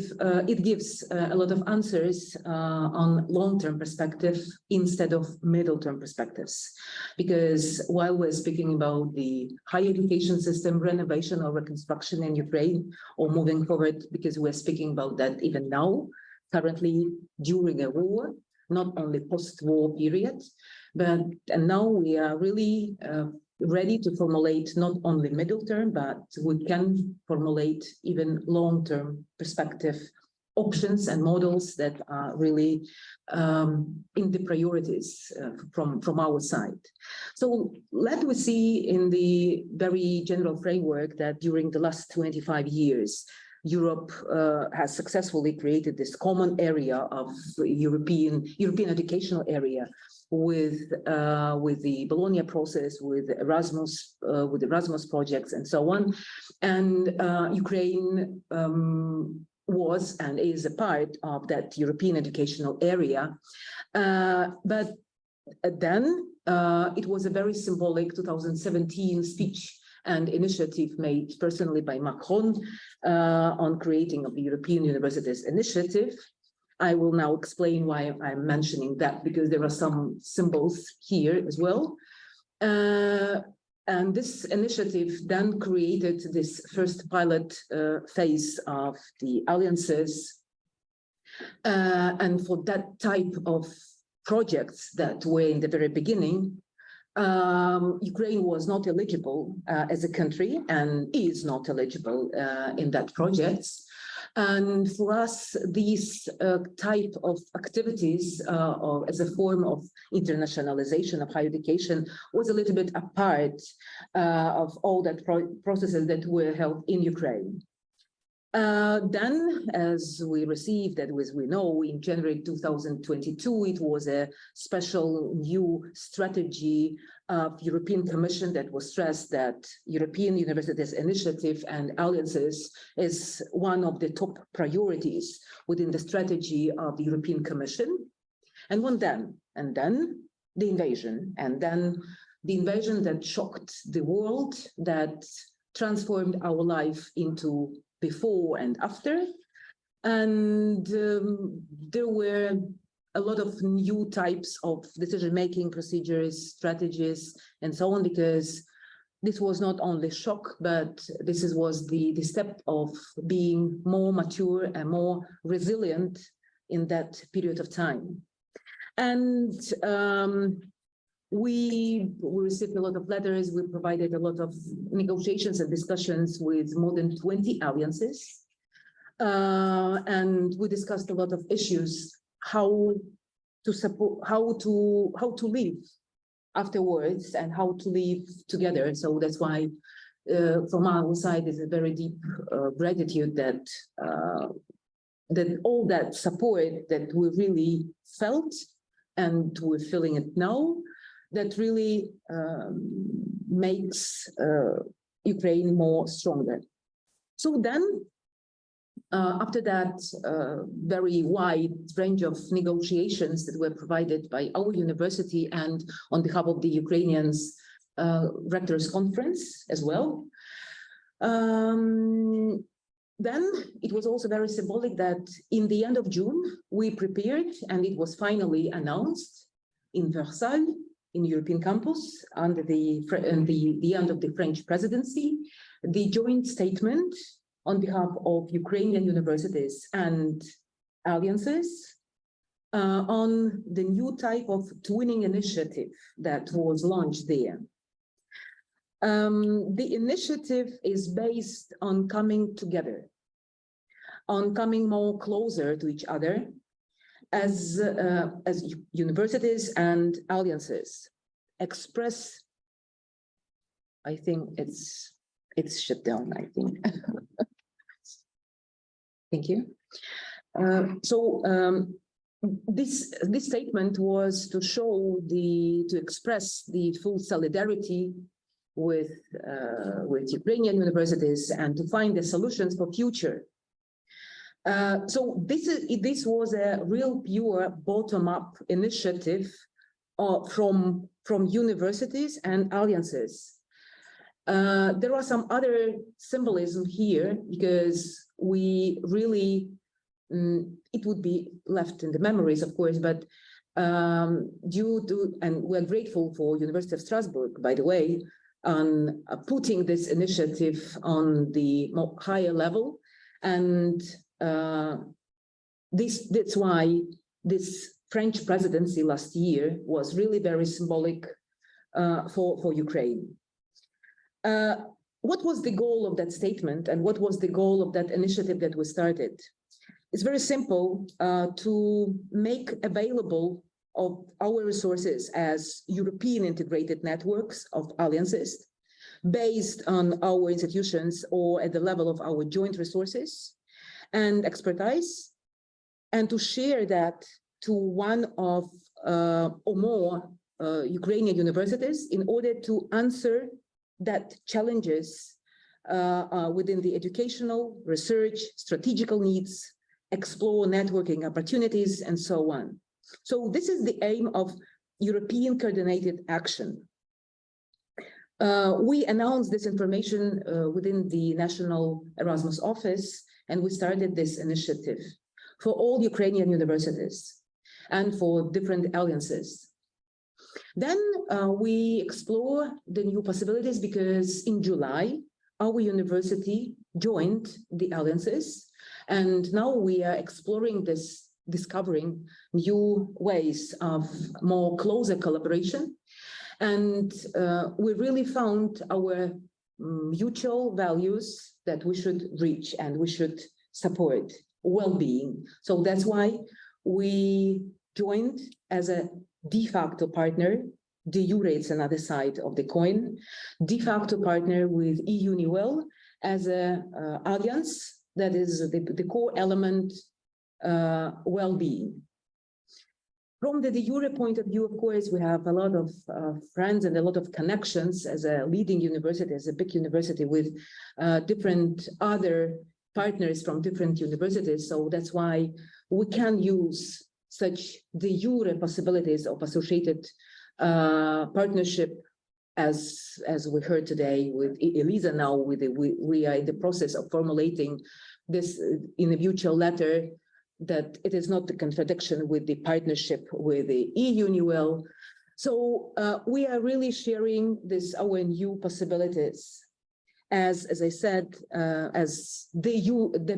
it gives a lot of answers on long-term perspective instead of middle-term perspectives. Because while we're speaking about the higher education system renovation or reconstruction in Ukraine, or moving forward, because we're speaking about that even now, currently during a war, not only post-war period, but and now we are really ready to formulate not only middle term, but we can formulate even long-term perspective options and models that are really in the priorities from our side. So let me see in the very general framework that during the last 25 years, Europe has successfully created this common area of European educational area with the Bologna process, with Erasmus projects, and so on. And Ukraine was and is a part of that European educational area. But then it was a very symbolic 2017 speech and initiative made personally by Macron on creating of the European Universities Initiative. I will now explain why I'm mentioning that, because there are some symbols here as well. And this initiative then created this first pilot phase of the alliances. And for that type of projects that were in the very beginning, Ukraine was not eligible as a country and is not eligible in that projects. And for us, these type of activities or as a form of internationalization of higher education was a little bit apart of all that processes that were held in Ukraine. Then, as we received, as we know, in January 2022, it was a special new strategy of European Commission that was stressed that European Universities Initiative and alliances is one of the top priorities within the strategy of the European Commission. And then the invasion, and then the invasion that shocked the world, that transformed our life into before and after. And there were a lot of new types of decision-making procedures, strategies, and so on, because this was not only shock, but this was the step of being more mature and more resilient in that period of time. And we received a lot of letters, we provided a lot of negotiations and discussions with more than 20 alliances. And we discussed a lot of issues, how to support, how to live afterwards and how to live together. So that's why from our side is a very deep gratitude that that all that support that we really felt, and we're feeling it now, that really makes Ukraine more stronger. So then, after that very wide range of negotiations that were provided by our university and on behalf of the Ukrainians Rectors Conference as well, then it was also very symbolic that in the end of June, we prepared, and it was finally announced in Versailles, in European campus, under the end of the French presidency, the joint statement on behalf of Ukrainian universities and alliances on the new type of twinning initiative that was launched there. The initiative is based on coming together, on coming more closer to each other as universities and alliances express I think it's shut down, I think. Thank you. This statement was to show to express the full solidarity with Ukrainian universities and to find the solutions for future. So this was a real pure bottom-up initiative from universities and alliances. There are some other symbolism here because we really, it would be left in the memories, of course, but due to, and we're grateful for University of Strasbourg, by the way, on putting this initiative on the more higher level. And that's why this French presidency last year was really very symbolic for Ukraine. What was the goal of that statement and what was the goal of that initiative that we started? It's very simple, to make available of our resources as European integrated networks of alliances based on our institutions or at the level of our joint resources and expertise, and to share that to one of or more Ukrainian universities in order to answer that challenges within the educational, research, strategical needs, explore networking opportunities, and so on. So this is the aim of European coordinated action. We announced this information within the National Erasmus Office, and we started this initiative for all Ukrainian universities and for different alliances. Then we explore the new possibilities because in July, our university joined the alliances, and now we are exploring this, discovering new ways of more closer collaboration. And we really found our mutual values that we should reach and we should support well-being. So that's why we joined as a de facto partner. De jure, it's another side of the coin. De facto partner with EUNIWEL as a alliance that is the core element, well-being. From the de jure point of view, of course, we have a lot of friends and a lot of connections as a leading university, as a big university with different other partners from different universities. So that's why we can use such de jure possibilities of associated partnership as we heard today with Elisa now, we are in the process of formulating this in a mutual letter that it is not the contradiction with the partnership with the EUNIWEL. So we are really sharing this, our new possibilities as I said, as the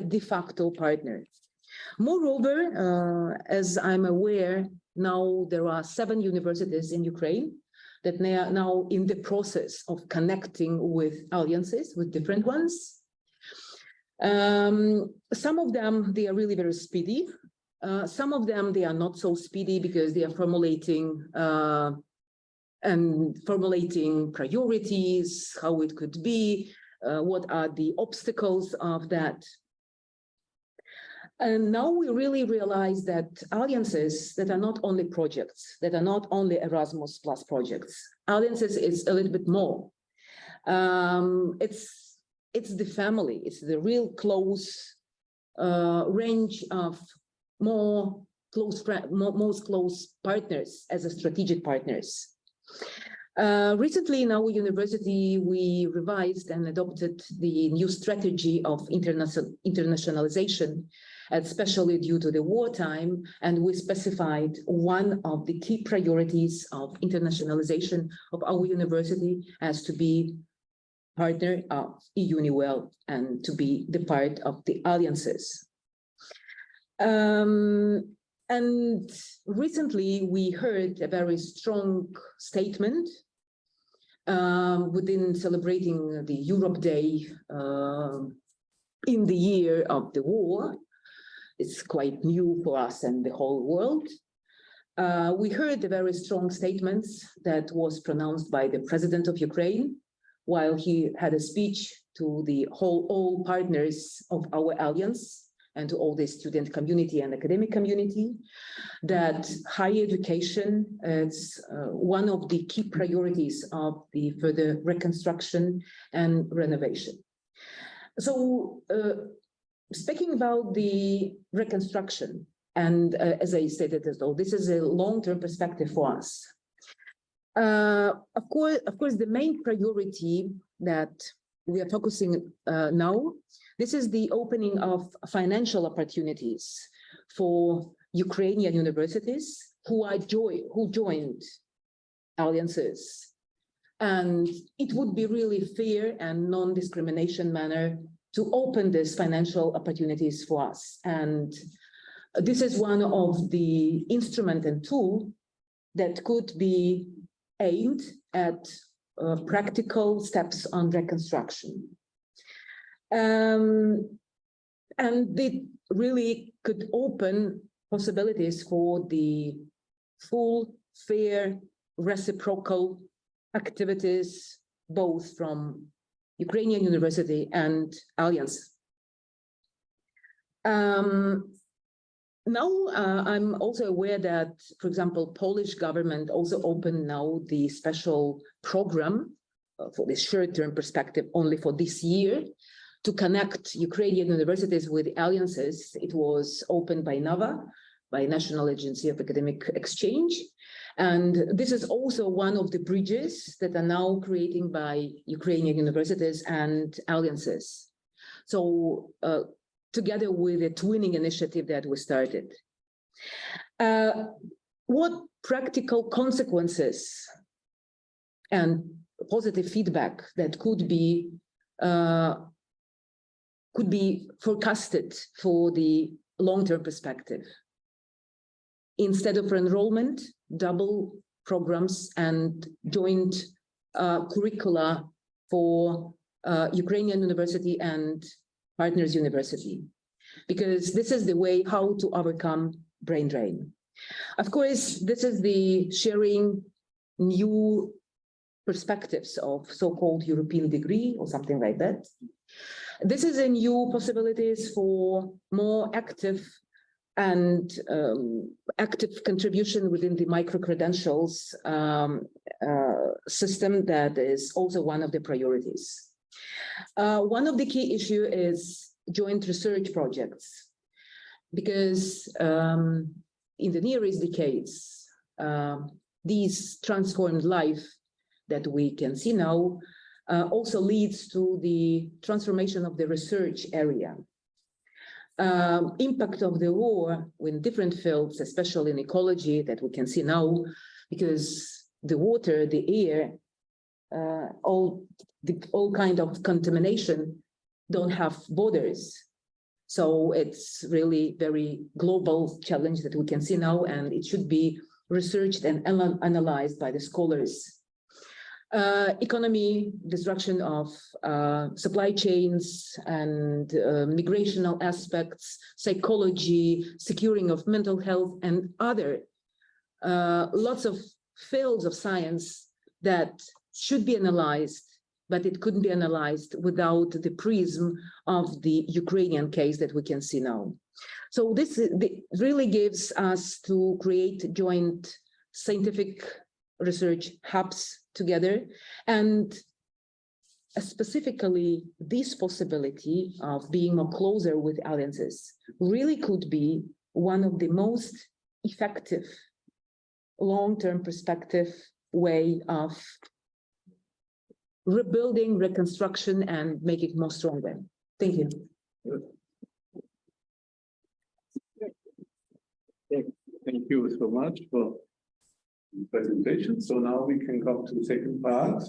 de facto partner. Moreover, as I'm aware, now there are 7 universities in Ukraine that they are now in the process of connecting with alliances, with different ones. Some of them, they are really very speedy. Some of them, they are not so speedy because they are formulating priorities, how it could be, what are the obstacles of that. And now we really realize that alliances that are not only projects, that are not only Erasmus Plus projects, alliances is a little bit more. It's the family, it's the real close range of most close partners as a strategic partners. Recently in our university, we revised and adopted the new strategy of internationalization, especially due to the wartime, and we specified one of the key priorities of internationalization of our university as to be partner of EUNIWEL and to be the part of the alliances. And recently we heard a very strong statement within celebrating the Europe Day in the year of the war. It's quite new for us and the whole world. We heard the very strong statements that was pronounced by the President of Ukraine, while he had a speech to the all partners of our alliance and to all the student community and academic community, that higher education is one of the key priorities of the further reconstruction and renovation. So speaking about the reconstruction, and as I stated as well, this is a long-term perspective for us. Of course, the main priority that we are focusing now, this is the opening of financial opportunities for Ukrainian universities who joined alliances. And it would be really fair and non-discrimination manner to open these financial opportunities for us. And this is one of the instrument and tool that could be aimed at practical steps on reconstruction. And it really could open possibilities for the full, fair, reciprocal activities, both from Ukrainian University and Alliance. Now, I'm also aware that, for example, Polish government also opened now the special program for the short-term perspective only for this year to connect Ukrainian universities with alliances. It was opened by NAVA, by National Agency of Academic Exchange. And this is also one of the bridges that are now creating by Ukrainian universities and alliances. So together with the twinning initiative that we started. What practical consequences and positive feedback that could be forecasted for the long-term perspective? Instead of enrollment, double programs and joint curricula for Ukrainian university and partners university, because this is the way how to overcome brain drain. Of course, this is the sharing new perspectives of so-called European degree or something like that. This is a new possibilities for more active and active contribution within the micro-credentials system that is also one of the priorities. One of the key issue is joint research projects, because in the nearest decades, these transformed life that we can see now also leads to the transformation of the research area. Impact of the war in different fields, especially in ecology that we can see now, because the water, the air, all kind of contamination don't have borders. So it's really very global challenge that we can see now, and it should be researched and analyzed by the scholars. Economy, destruction of supply chains and migrational aspects, psychology, securing of mental health, and other lots of fields of science that should be analyzed, but it couldn't be analyzed without the prism of the Ukrainian case that we can see now. So this really gives us to create joint scientific research hubs together, and specifically this possibility of being more closer with alliances really could be one of the most effective long-term perspective way of rebuilding, reconstruction, and make it more stronger. Thank you. Thank you so much for the presentation. So now we can come to the second part.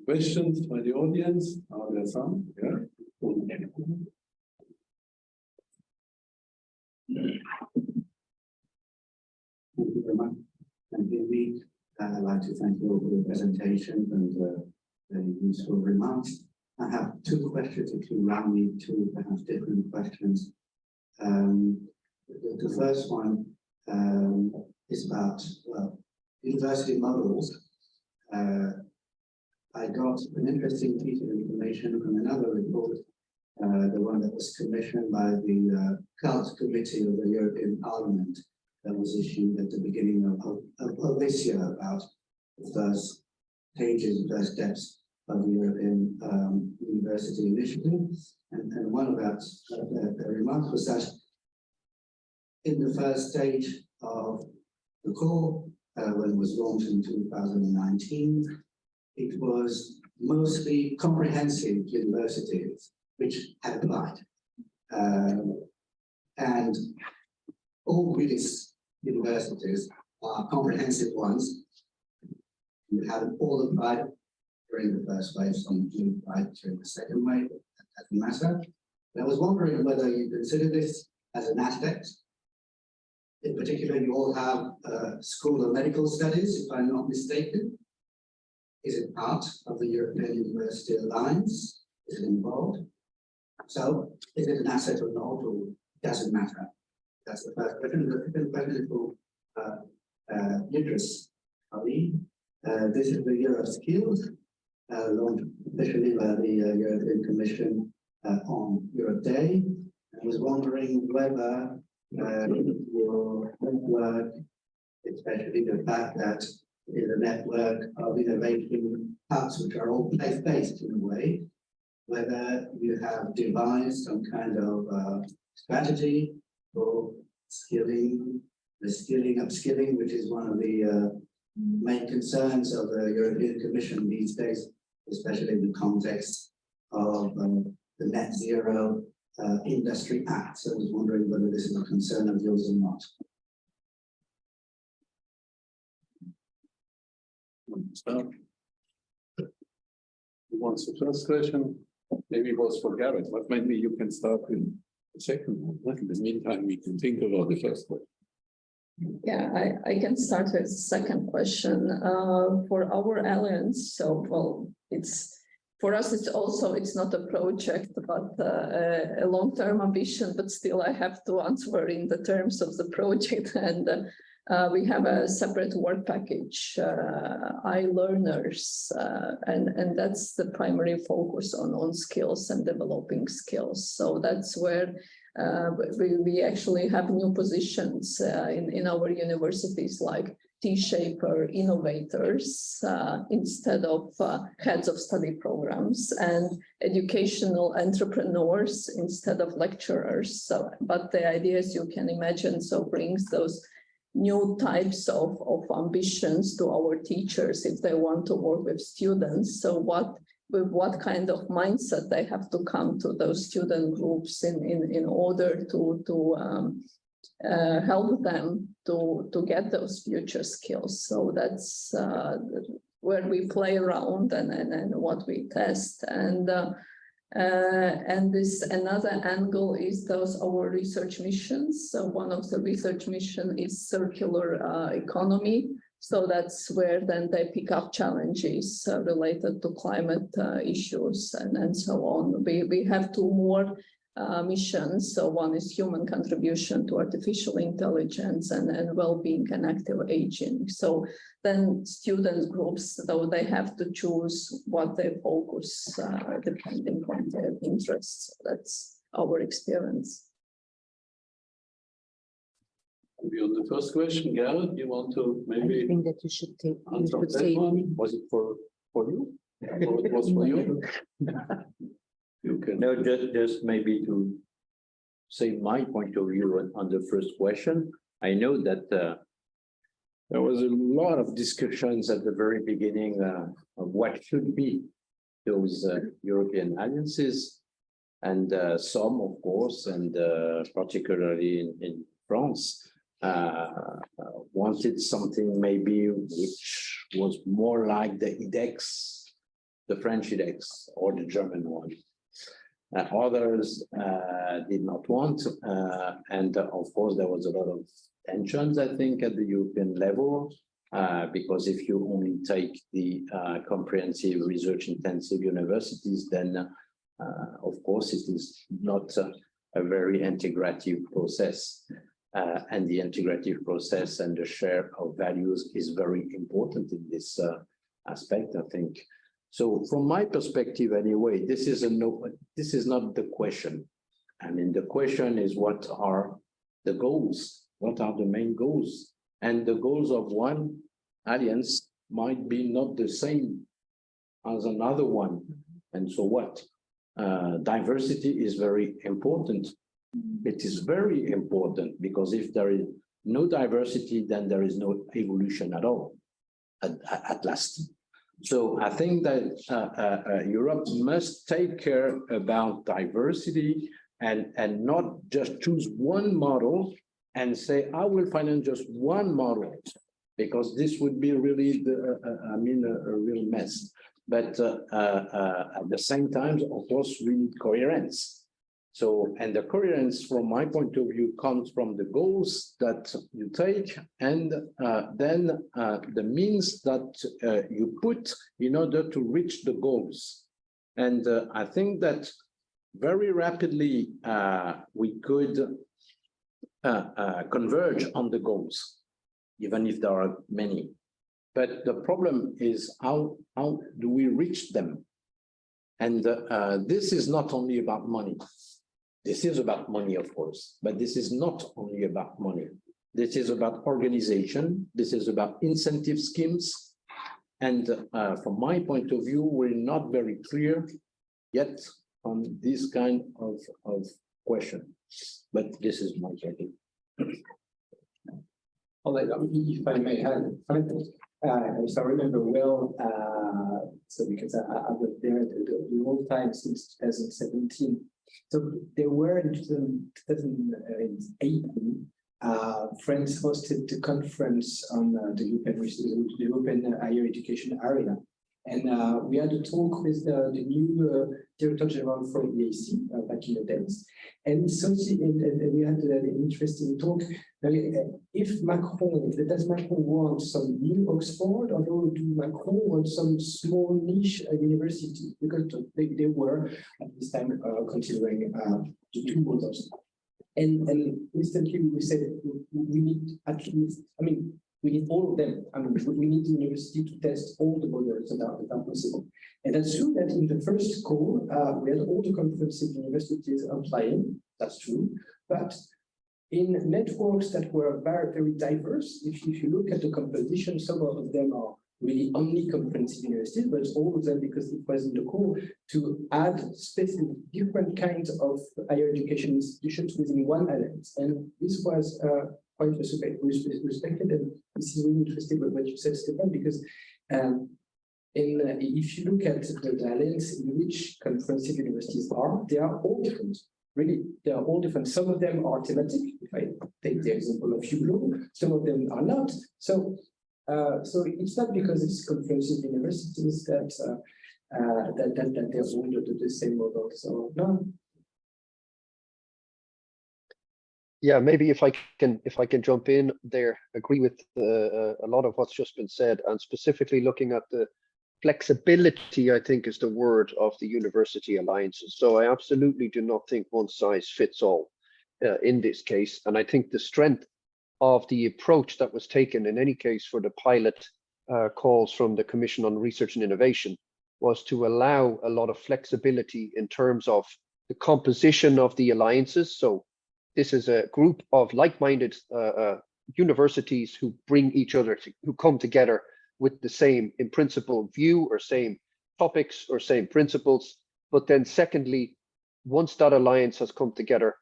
Questions by the audience? Are there some? Yeah. Thank you very much. And indeed, I'd like to thank you all for the presentation and very useful remarks. I have two questions, if you allow me two perhaps different questions. The first one is about university models I got an interesting piece of information from another report, the one that was commissioned by the Cult Committee of the European Parliament that was issued at the beginning of this year about the first pages, the first steps of the European University Initiative. And one of the remarks was that in the first stage of the core, when it was launched in 2019, it was mostly comprehensive universities which had applied. And all Udice universities are comprehensive ones. You haven't all applied during the first wave, some applied during the second wave, that doesn't matter. But I was wondering whether you consider this as an aspect. In particular, you all have School of Medical Studies, if I'm not mistaken. Is it part of the European University Alliance? Is it involved? So, is it an asset or not, or doesn't matter? That's the first question. The second question is for Udice. This is the Year of Skills, launched officially by the European Commission on Europe Day. I was wondering whether your network, especially the fact that it is a network of innovation hubs which are all place-based in a way, whether you have devised some kind of strategy for skilling, upskilling, which is one of the main concerns of the European Commission these days, especially in the context of the Net Zero Industry Act. So I was wondering whether this is a concern of yours or not. Who wants the first question? Maybe it was for Garrett, but maybe you can start in the second one. In the meantime, we can think about the first one. Yeah, I can start with the second question. For our alliance, so well, for us, it's not a project, but a long-term ambition, but still I have to answer in the terms of the project. And we have a separate work package, iLearners, and that's the primary focus on skills and developing skills. So that's where we actually have new positions in our universities, like T-shaper innovators instead of heads of study programs, and educational entrepreneurs instead of lecturers. So, but the idea, as you can imagine, so brings those new types of ambitions to our teachers if they want to work with students. So with what kind of mindset they have to come to those student groups in order to help them to get those future skills. So that's where we play around and what we test. And this another angle is our research missions. So one of the research mission is circular economy. So that's where then they pick up challenges related to climate issues and so on. We have two more missions. So one is human contribution to artificial intelligence and well-being and active aging. So then student groups, though, they have to choose what they focus depending on their interests. That's our experience. Maybe on the first question, Garrett, you want to maybe I think that you should take. You answer should that say one? Was it for you? Or it was for you? You can. No, just maybe to say my point of view on the first question. I know that there was a lot of discussions at the very beginning of what should be those European alliances, and some, of course, and particularly in France, wanted something maybe which was more like the IDEX, the French IDEX or the German one. Others did not want, and of course there was a lot of tensions, I think, at the European level, because if you only take the comprehensive research-intensive universities, then of course it is not a very integrative process, and the integrative process and the share of values is very important in this aspect. I think So from my perspective anyway, this is not the question. I mean, the question is what are the goals? What are the main goals? And the goals of one alliance might be not the same as another one. And so what? Diversity is very important. It is very important because if there is no diversity, then there is no evolution at all, at last. So I think that Europe must take care about diversity and not just choose one model and say, I will finance just one model, because this would be really, a real mess. But at the same time, of course, we need coherence. So, and the coherence from my point of view comes from the goals that you take and then the means that you put in order to reach the goals. And I think that very rapidly we could converge on the goals, even if there are many. But the problem is how do we reach them? And this is not only about money. This is about money, of course, but this is not only about money. This is about organization. This is about incentive schemes. And from my point of view, we're not very clear yet on this kind of question. But this is my opinion. If I may add, if I remember well, so because I was there the whole time since 2017. So there were in 2018, France hosted the conference on the European higher education area. And we had a talk with the new Director General from EAC back in the days. And so we had an interesting talk. If Macron, does Macron want some new Oxford, or do Macron want some small niche university? Because they were at this time considering the two models. And instantly we said we need at least, we need all of them. We need the university to test all the models that are possible. And that's true that in the first call, we had all the comprehensive universities applying. That's true. But in networks that were very, very diverse, if you look at the composition, some of them are really only comprehensive universities, but all of them, because it was in the call, to add specific different kinds of higher education institutions within one alliance. And this was quite respected, and this is really interesting with what you said, Stefan, because if you look at the alliance in which comprehensive universities are, they are all different. Really, they are all different. Some of them are thematic. If I take the example of Hugo, some of them are not. So it's not because it's comprehensive universities that they're all the same model. So no. Yeah, maybe if I can jump in there, agree with a lot of what's just been said, and specifically looking at the flexibility, I think is the word of the university alliances. So I absolutely do not think one size fits all in this case. And I think the strength of the approach that was taken in any case for the pilot calls from the Commission on Research and Innovation was to allow a lot of flexibility in terms of the composition of the alliances. So this is a group of like-minded universities who bring each other, who come together with the same, in principle, view or same topics or same principles. But then secondly, once that alliance has come together,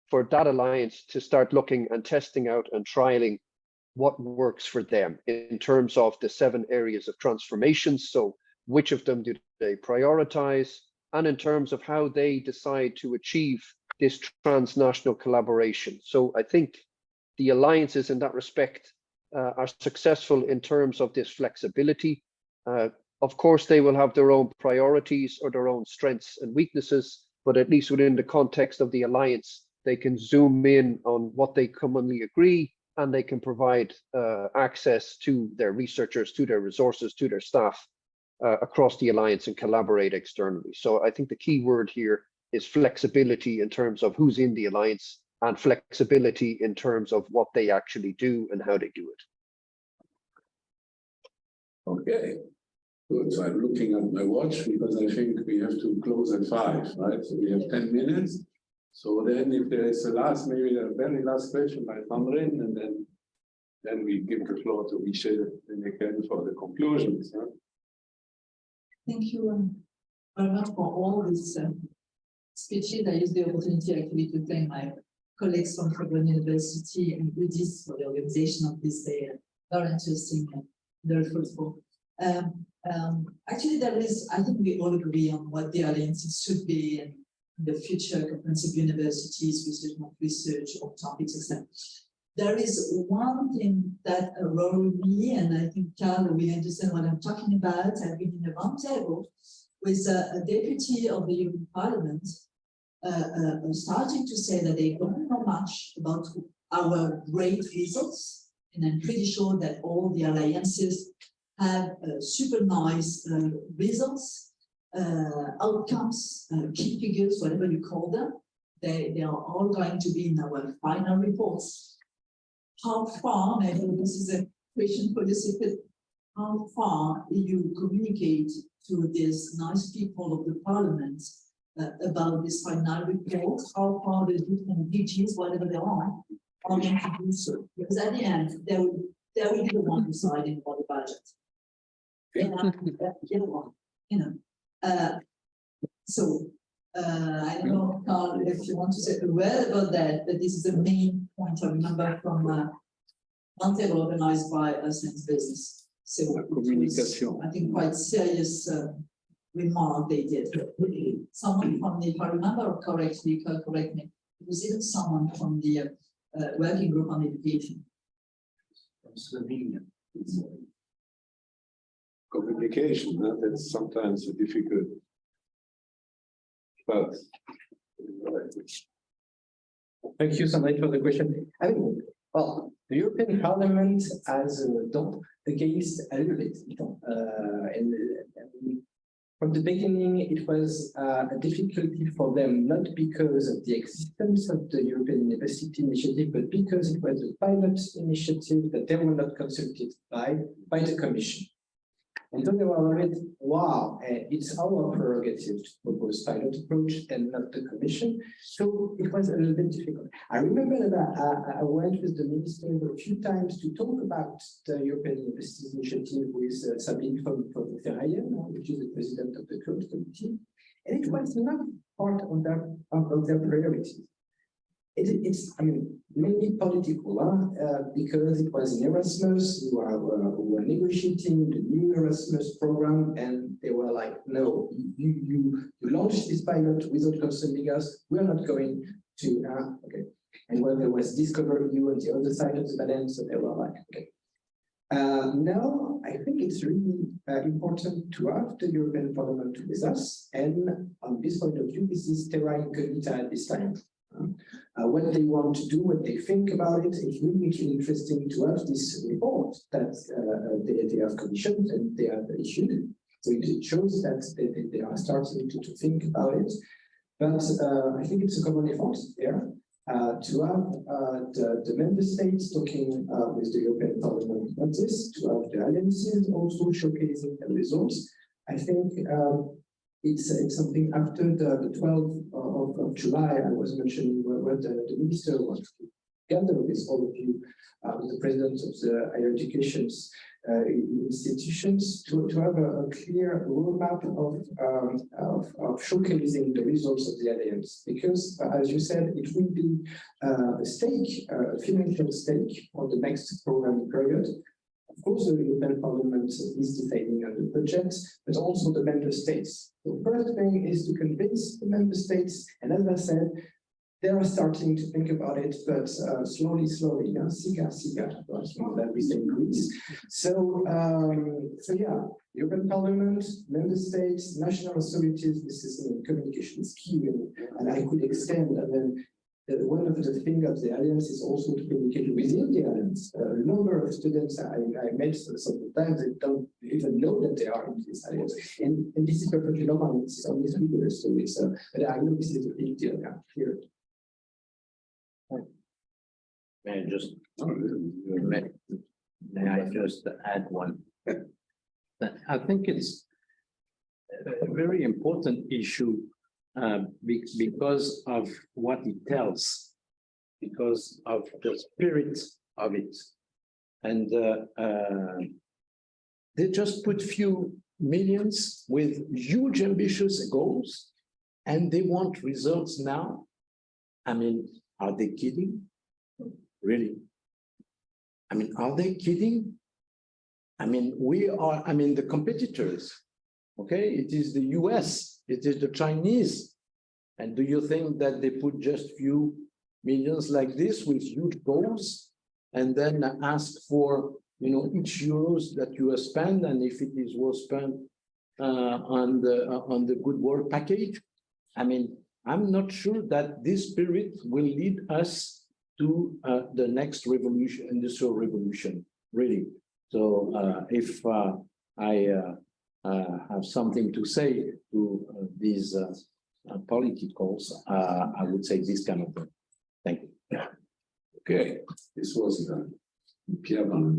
for that alliance to start looking and testing out and trialing what works for them in terms of the 7 areas of transformation. So which of them do they prioritize? And in terms of how they decide to achieve this transnational collaboration. So I think the alliances in that respect are successful in terms of this flexibility. Of course, they will have their own priorities or their own strengths and weaknesses, but at least within the context of the alliance, they can zoom in on what they commonly agree, and they can provide access to their researchers, to their resources, to their staff across the alliance and collaborate externally. So I think the key word here is flexibility in terms of who's in the alliance and flexibility in terms of what they actually do and how they do it. Okay. Good, so I'm looking at my watch because I think we have to close at 5, right? So we have 10 minutes. So then if there is a last, maybe a very last question by Sandrine, and then we give the floor to Michel and again for the conclusions. Huh? Thank you very much for all these speeches. I use the opportunity actually to thank my colleagues from Sorbonne University and Udice for the organization of this day. Very interesting and very fruitful. Actually, there is, I think we all agree on what the alliances should be and the future comprehensive universities, research or topics, etc. There is one thing that worries me, and I think Carl will understand what I'm talking about. I've been in a round table with a deputy of the European Parliament starting to say that they don't know much about our great results, and I'm pretty sure that all the alliances have super nice results, outcomes, key figures, whatever you call them. They are all going to be in our final reports. How far, maybe this is a question for you, how far you communicate to these nice people of the parliament about this final report, how far the different DGs, whatever they are going to do so? Because at the end, they will be the one deciding about the budget. I don't know, Carl, if you want to say a word about that, but this is the main point I remember from one table organized by Science Business. So communication, I think, quite serious remark they did. Someone from the, if I remember correctly, you can correct me, it was even someone from the working group on education. From Slovenia. Communication, that's sometimes a difficult. But thank you so much for the question. I mean, well, the European Parliament has done against a little bit, and from the beginning, it was a difficulty for them, not because of the existence of the European University Initiative, but because it was a pilot initiative that they were not consulted by the Commission. And so they were already, wow, it's our prerogative to propose pilot approach and not the Commission. So it was a little bit difficult. I remember that I went with the minister a few times to talk about the European Universities Initiative with Sabine from Ferrayen, which is the president of the Code Committee. And it was not part of their priorities. It's, I mean, mainly political, because it was in Erasmus, we were negotiating the new Erasmus program, and they were like, no, you launched this pilot without consulting us, we're not going to, okay. And when there was Discover EU on the other side of the balance, so they were like, okay. Now, I think it's really important to have the European Parliament with us, and on this point of view, this is terra incognita at this time. What they want to do, what they think about it, it's really interesting to have this report that they have commissioned and they have issued. So it shows that they are starting to think about it. But I think it's a common effort there to have the member states talking with the European Parliament about this, to have the alliances also showcasing the results. I think it's something after the 12th of July, I was mentioning where the minister was together with all of you, with the presidents of the higher education institutions, to have a clear roadmap of showcasing the results of the alliance. Because, as you said, it will be a stake, a financial stake for the next programming period. Of course, the European Parliament is deciding on the budget, but also the member states. The first thing is to convince the member states, and as I said, they are starting to think about it, but slowly, siga, that we say in Greece. So yeah, European Parliament, member states, national authorities, this is communication is key, and I could extend, and then one of the things of the alliance is also to communicate within the alliance. A number of students I met sometimes they don't even know that they are in this alliance, and this is perfectly normal. It's only 3 years, so it's but I know this is a big deal now here. May I just add one? I think it's a very important issue because of what it tells, because of the spirit of it. And they just put few millions with huge ambitious goals, and they want results now. I mean, are they kidding? Really? I mean, are they kidding? I mean, the competitors, okay? It is the US, it is the Chinese. And do you think that they put just few millions like this with huge goals and then ask for, each euros that you spend, and if it is well spent on the good work package? I mean, I'm not sure that this spirit will lead us to the next revolution, industrial revolution, really. So if I have something to say to these politicals, I would say this kind of thing. Thank you. Okay, this was Pierre Van